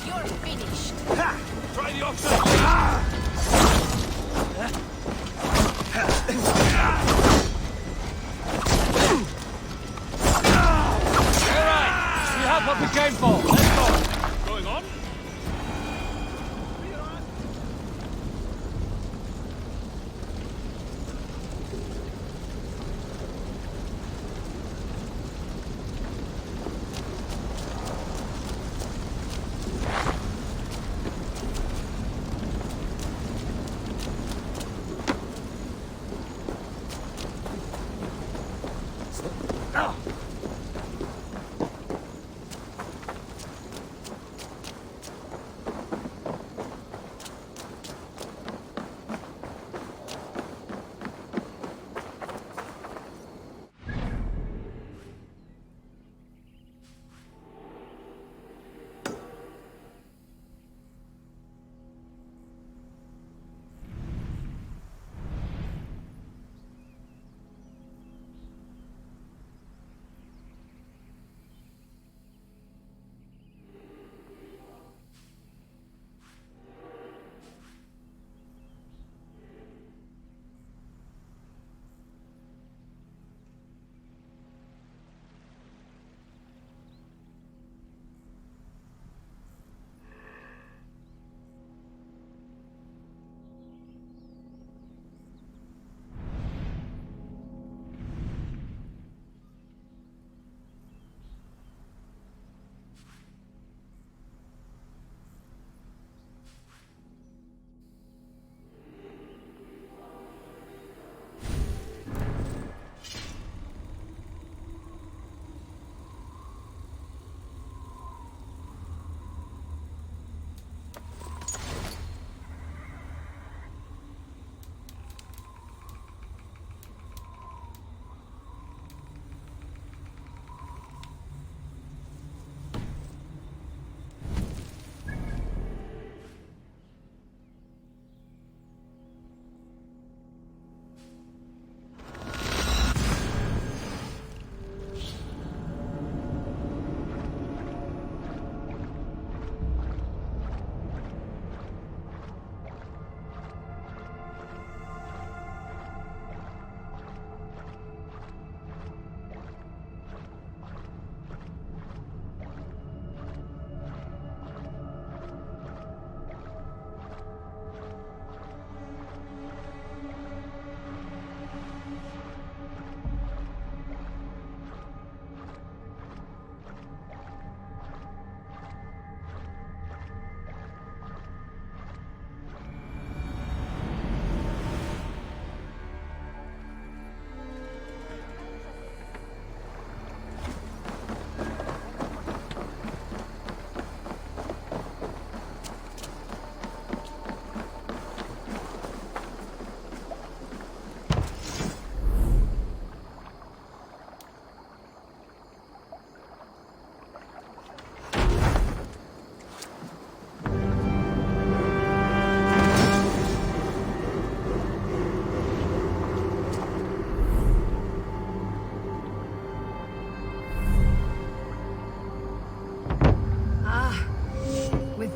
You're finished.
Try the offside.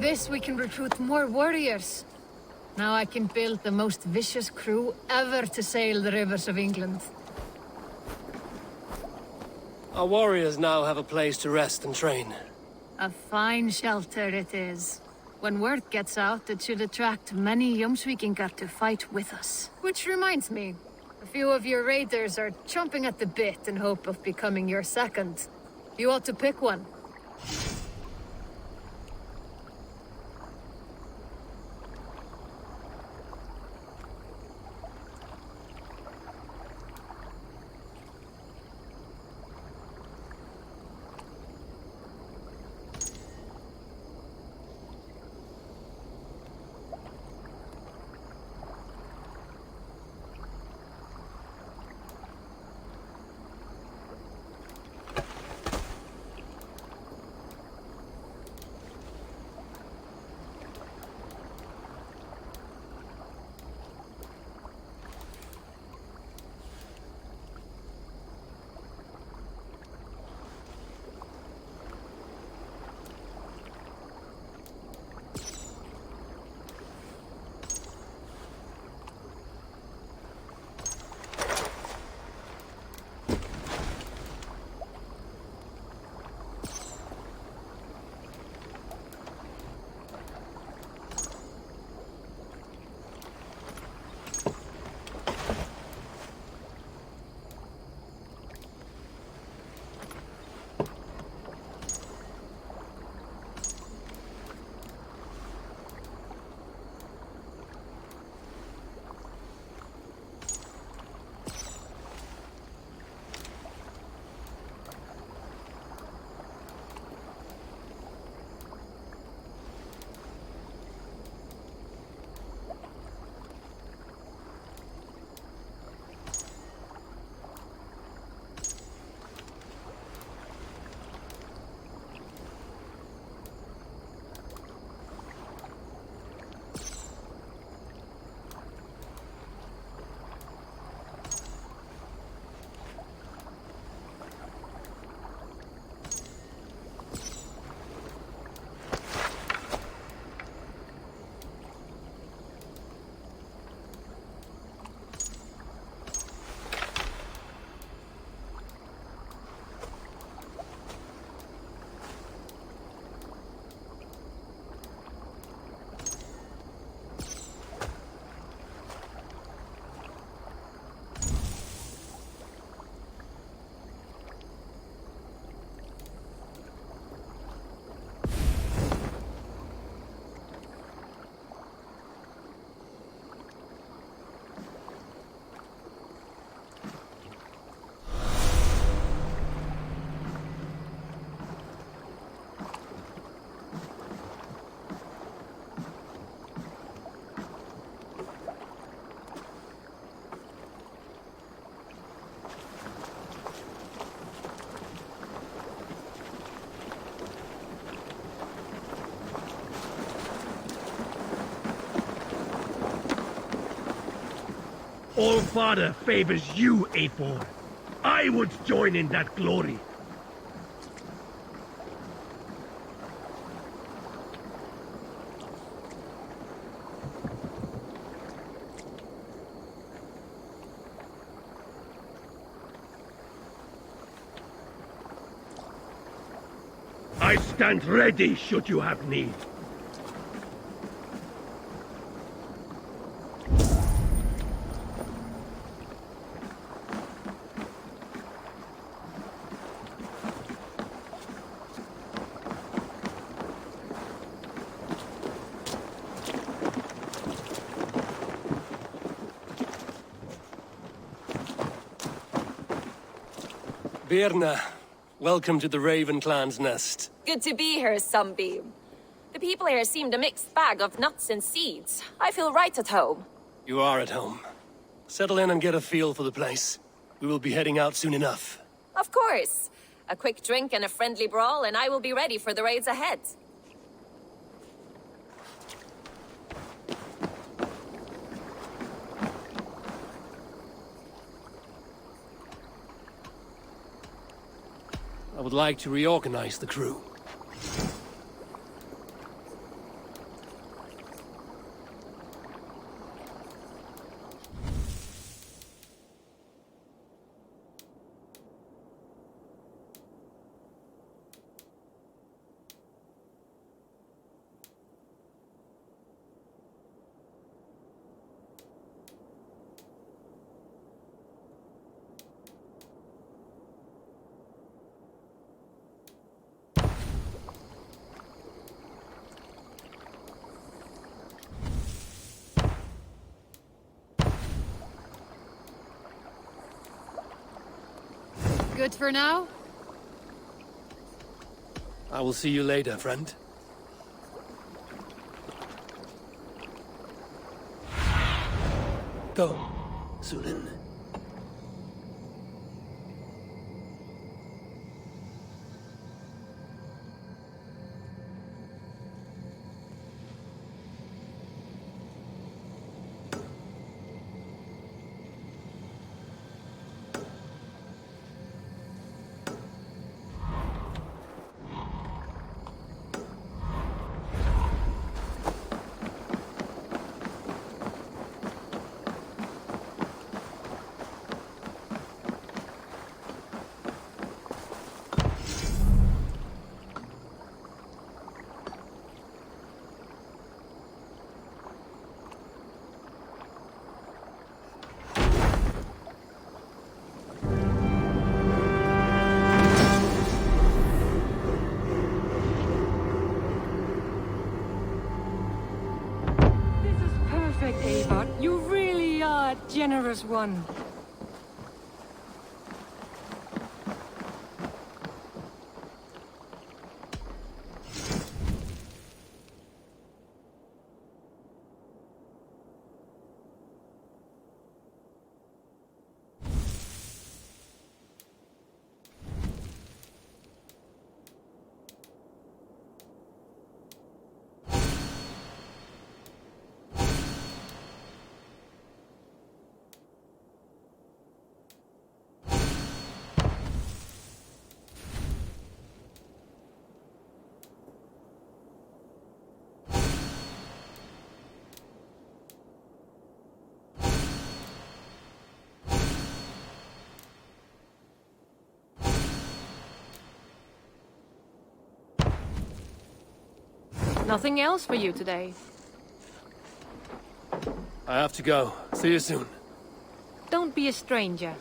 this, we can recruit more warriors. Now I can build the most vicious crew ever to sail the rivers of England.
Our warriors now have a place to rest and train.
A fine shelter it is. When word gets out, it should attract many Jomsvikingar to fight with us. Which reminds me, a few of your raiders are chomping at the bit in hope of becoming your second. You ought to pick one.
All Father favors you, Eivor. I would join in that glory. I stand ready should you have need.
Birna, welcome to the Raven Clan's nest.
Good to be here, Sunbeam. The people here seemed a mixed bag of nuts and seeds. I feel right at home.
You are at home. Settle in and get a feel for the place. We will be heading out soon enough.
Of course. A quick drink and a friendly brawl, and I will be ready for the raids ahead.
I would like to reorganize the crew.
Good for now?
I will see you later, friend. Go.
Sulin.
Perfect, Eivor. You really are a generous one. Nothing else for you today?
I have to go. See you soon.
Don't be a stranger.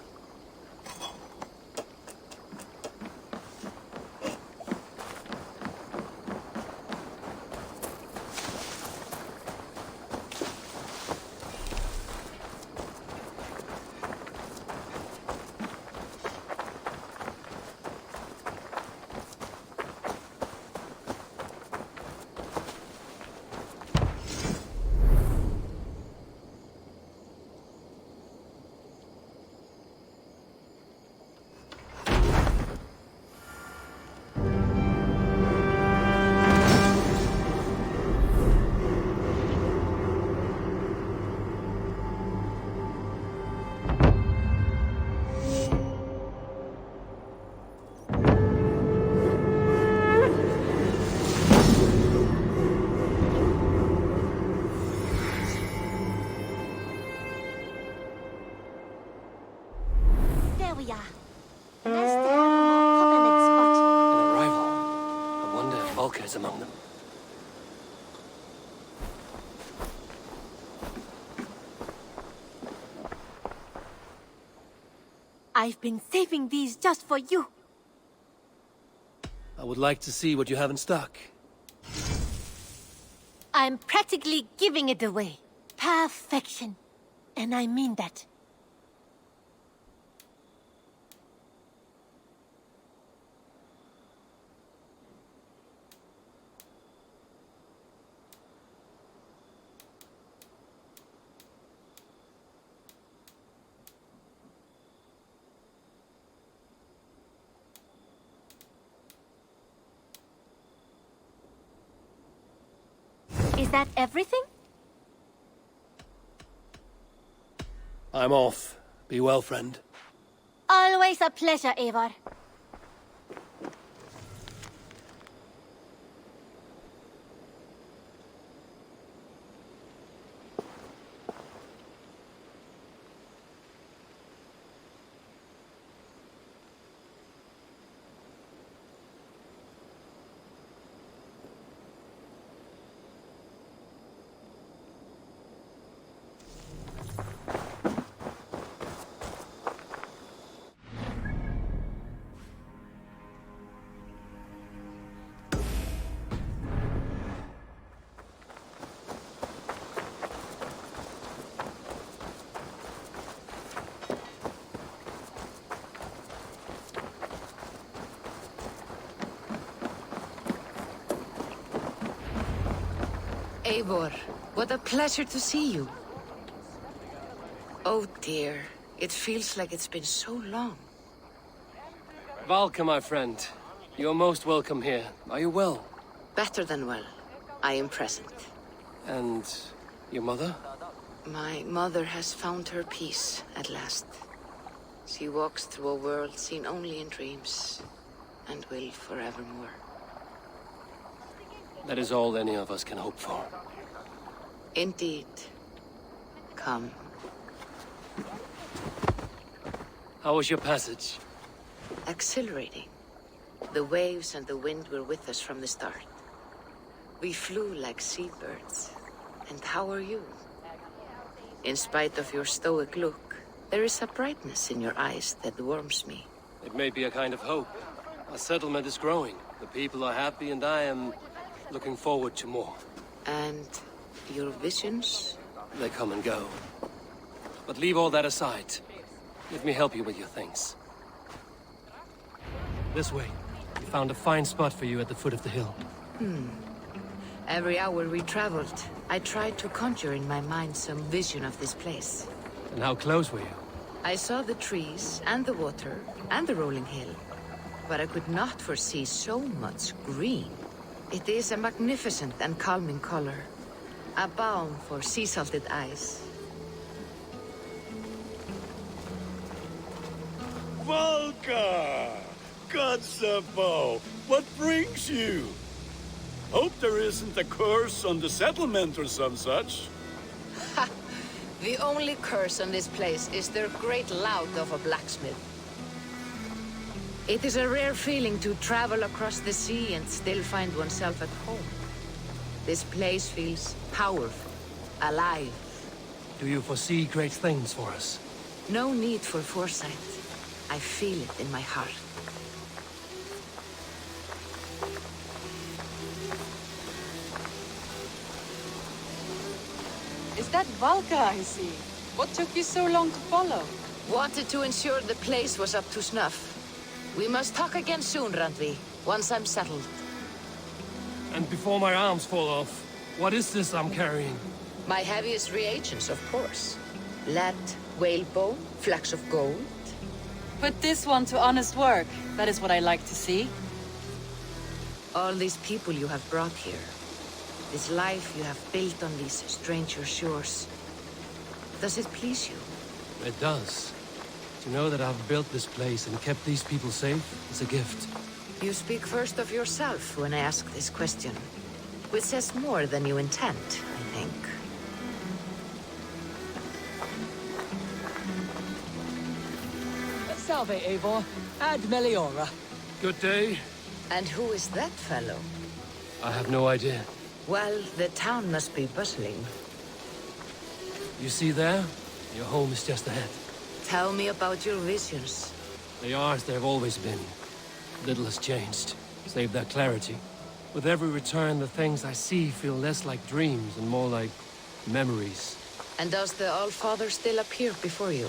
There we are. Nice to have a more covenant spot.
An arrival. I wonder if Volker is among them.
I've been saving these just for you.
I would like to see what you have in stock.
I'm practically giving it away. Perfection. And I mean that. Is that everything?
I'm off. Be well, friend.
Always a pleasure, Eivor.
Eivor, what a pleasure to see you. Oh dear, it feels like it's been so long.
Valka, my friend. You're most welcome here. Are you well?
Better than well. I am present.
And your mother?
My mother has found her peace at last. She walks through a world seen only in dreams, and will forevermore.
That is all any of us can hope for.
Indeed. Come.
How was your passage?
Exhilarating. The waves and the wind were with us from the start. We flew like seabirds. And how are you? In spite of your stoic look, there is a brightness in your eyes that warms me.
It may be a kind of hope. Our settlement is growing. The people are happy and I am looking forward to more.
And your visions?
They come and go. But leave all that aside. Let me help you with your things. This way. We found a fine spot for you at the foot of the hill.
Every hour we traveled, I tried to conjure in my mind some vision of this place.
And how close were you?
I saw the trees, and the water, and the rolling hill. But I could not foresee so much green. It is a magnificent and calming color. A balm for sea-salted eyes.
Valka! Kotzabo! What brings you? Hope there isn't a curse on the settlement or some such.
Ha! The only curse on this place is their great lout of a blacksmith. It is a rare feeling to travel across the sea and still find oneself at home. This place feels powerful, alive.
Do you foresee great things for us?
No need for foresight. I feel it in my heart.
Is that Valka I see? What took you so long to follow?
Wanted to ensure the place was up to snuff. We must talk again soon, Randvi, once I'm settled.
And before my arms fall off, what is this I'm carrying?
My heaviest reagents, of course. Lead, whalebone, flecks of gold.
Put this one to honest work. That is what I like to see.
All these people you have brought here. This life you have built on these stranger shores. Does it please you?
It does. To know that I've built this place and kept these people safe is a gift.
You speak first of yourself when I ask this question. Which says more than you intend, I think.
Salve, Eivor. Ad Meliora.
Good day.
And who is that fellow?
I have no idea.
Well, the town must be bustling.
You see there? Your home is just ahead.
Tell me about your visions.
They are as they've always been. Little has changed, save their clarity. With every return, the things I see feel less like dreams and more like memories.
And does the All-Father still appear before you?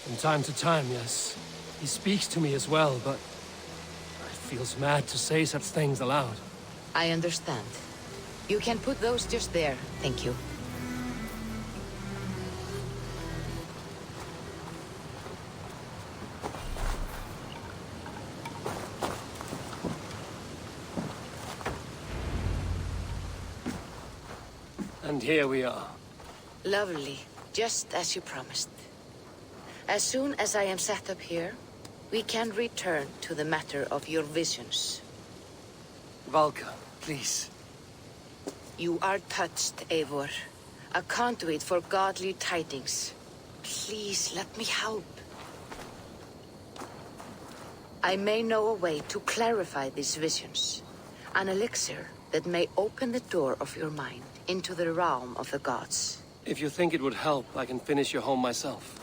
From time to time, yes. He speaks to me as well, but it feels mad to say such things aloud.
I understand. You can put those just there, thank you.
And here we are.
Lovely, just as you promised. As soon as I am set up here, we can return to the matter of your visions.
Valka, please.
You are touched, Eivor. A conduit for godly tidings. Please, let me help. I may know a way to clarify these visions. An elixir that may open the door of your mind into the realm of the gods.
If you think it would help, I can finish your home myself.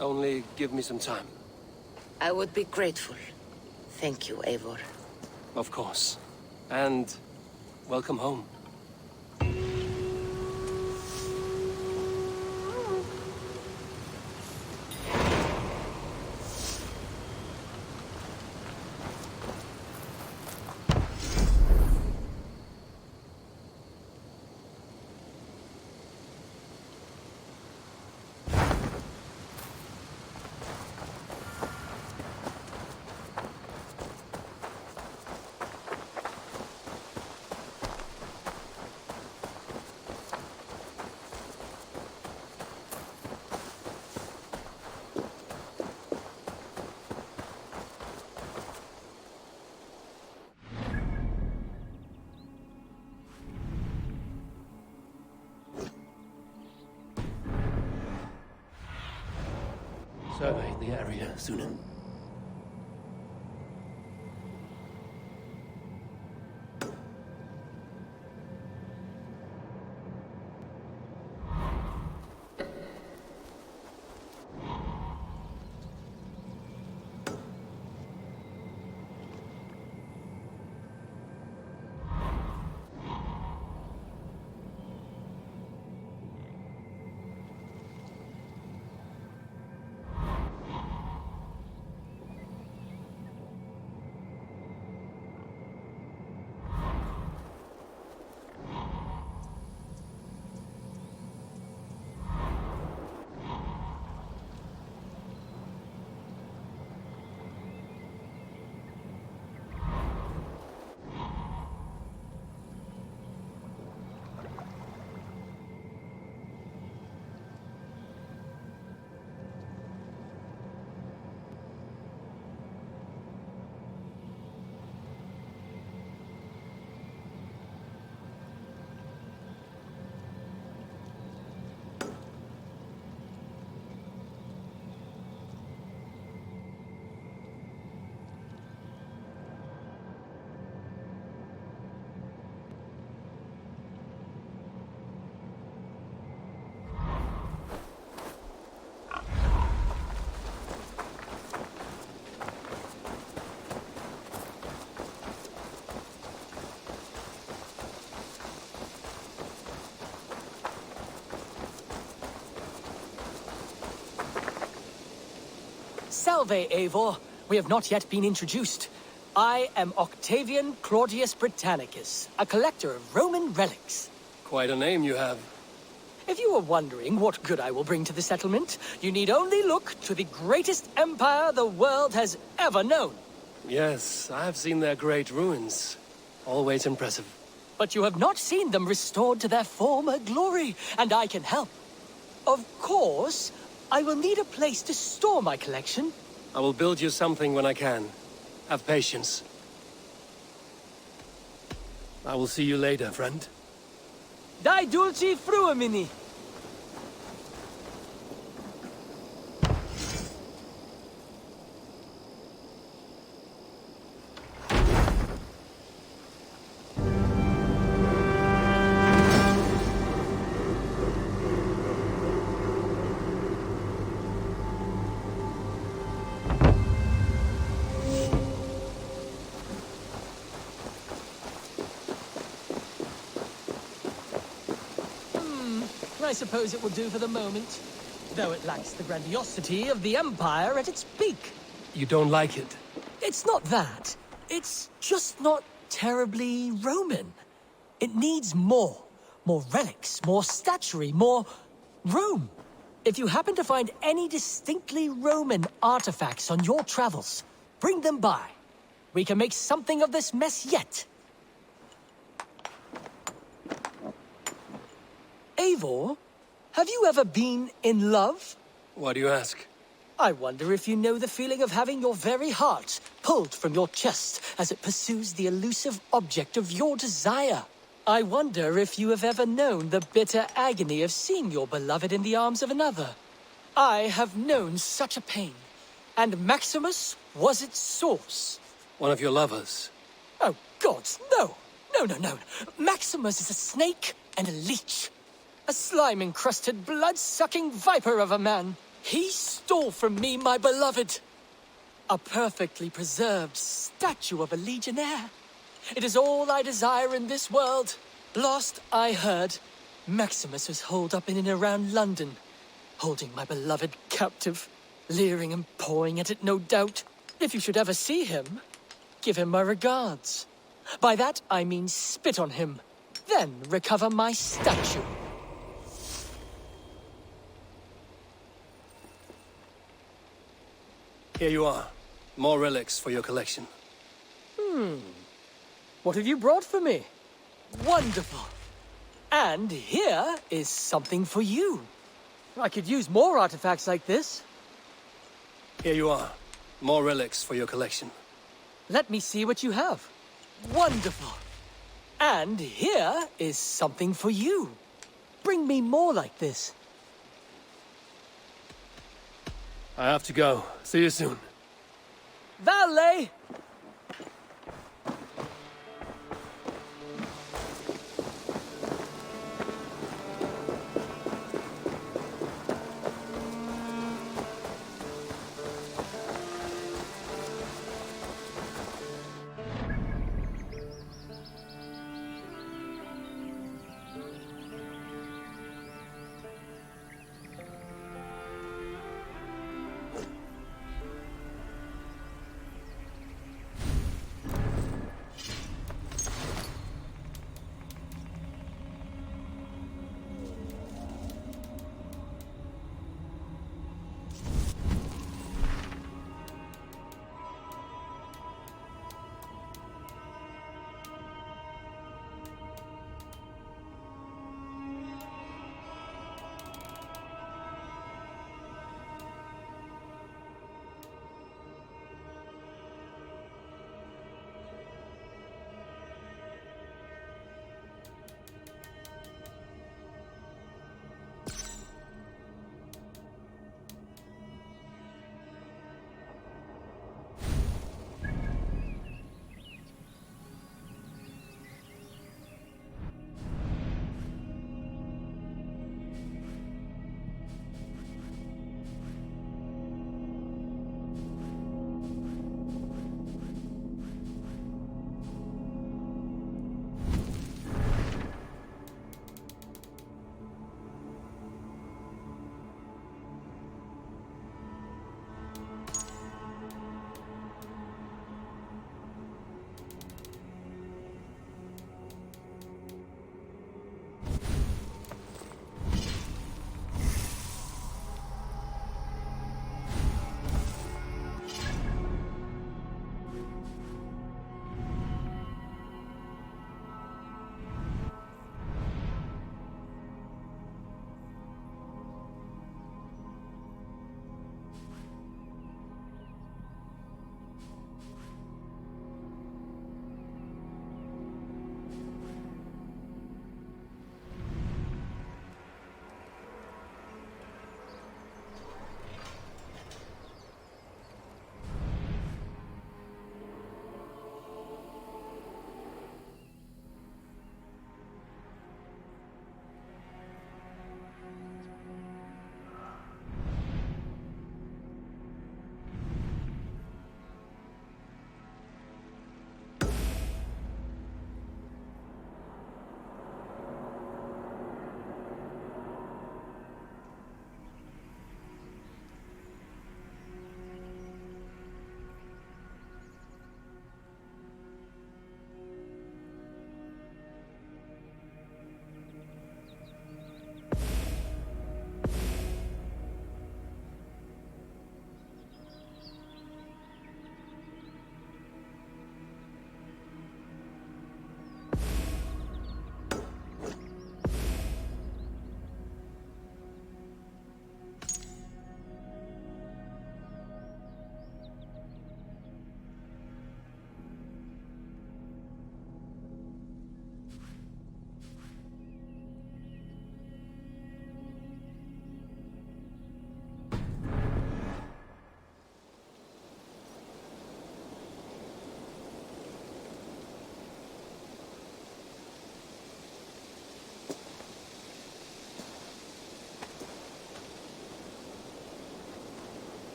Only give me some time.
I would be grateful. Thank you, Eivor.
Of course. And welcome home. Survey the area, Sunan.
Salve, Eivor. We have not yet been introduced. I am Octavian Claudius Britannicus, a collector of Roman relics.
Quite a name you have.
If you are wondering what good I will bring to the settlement, you need only look to the greatest empire the world has ever known.
Yes, I have seen their great ruins. Always impressive.
But you have not seen them restored to their former glory, and I can help. Of course, I will need a place to store my collection.
I will build you something when I can. Have patience. I will see you later, friend.
Dai dulci fruamini. I suppose it will do for the moment, though it lacks the grandiosity of the Empire at its peak.
You don't like it?
It's not that. It's just not terribly Roman. It needs more. More relics, more statuary, more room. If you happen to find any distinctly Roman artifacts on your travels, bring them by. We can make something of this mess yet. Eivor, have you ever been in love?
Why do you ask?
I wonder if you know the feeling of having your very heart pulled from your chest as it pursues the elusive object of your desire. I wonder if you have ever known the bitter agony of seeing your beloved in the arms of another. I have known such a pain, and Maximus was its source.
One of your lovers?
Oh, gods, no! No. Maximus is a snake and a leech. A slime-encrusted, blood-sucking viper of a man. He stole from me my beloved. A perfectly preserved statue of a legionnaire. It is all I desire in this world. Last I heard, Maximus was holed up in and around London, holding my beloved captive, leering and pawing at it, no doubt. If you should ever see him, give him my regards. By that, I mean spit on him, then recover my statue.
Here you are. More relics for your collection.
What have you brought for me? Wonderful. And here is something for you. I could use more artifacts like this.
Here you are. More relics for your collection.
Let me see what you have. Wonderful. And here is something for you. Bring me more like this.
I have to go. See you soon.
Valet!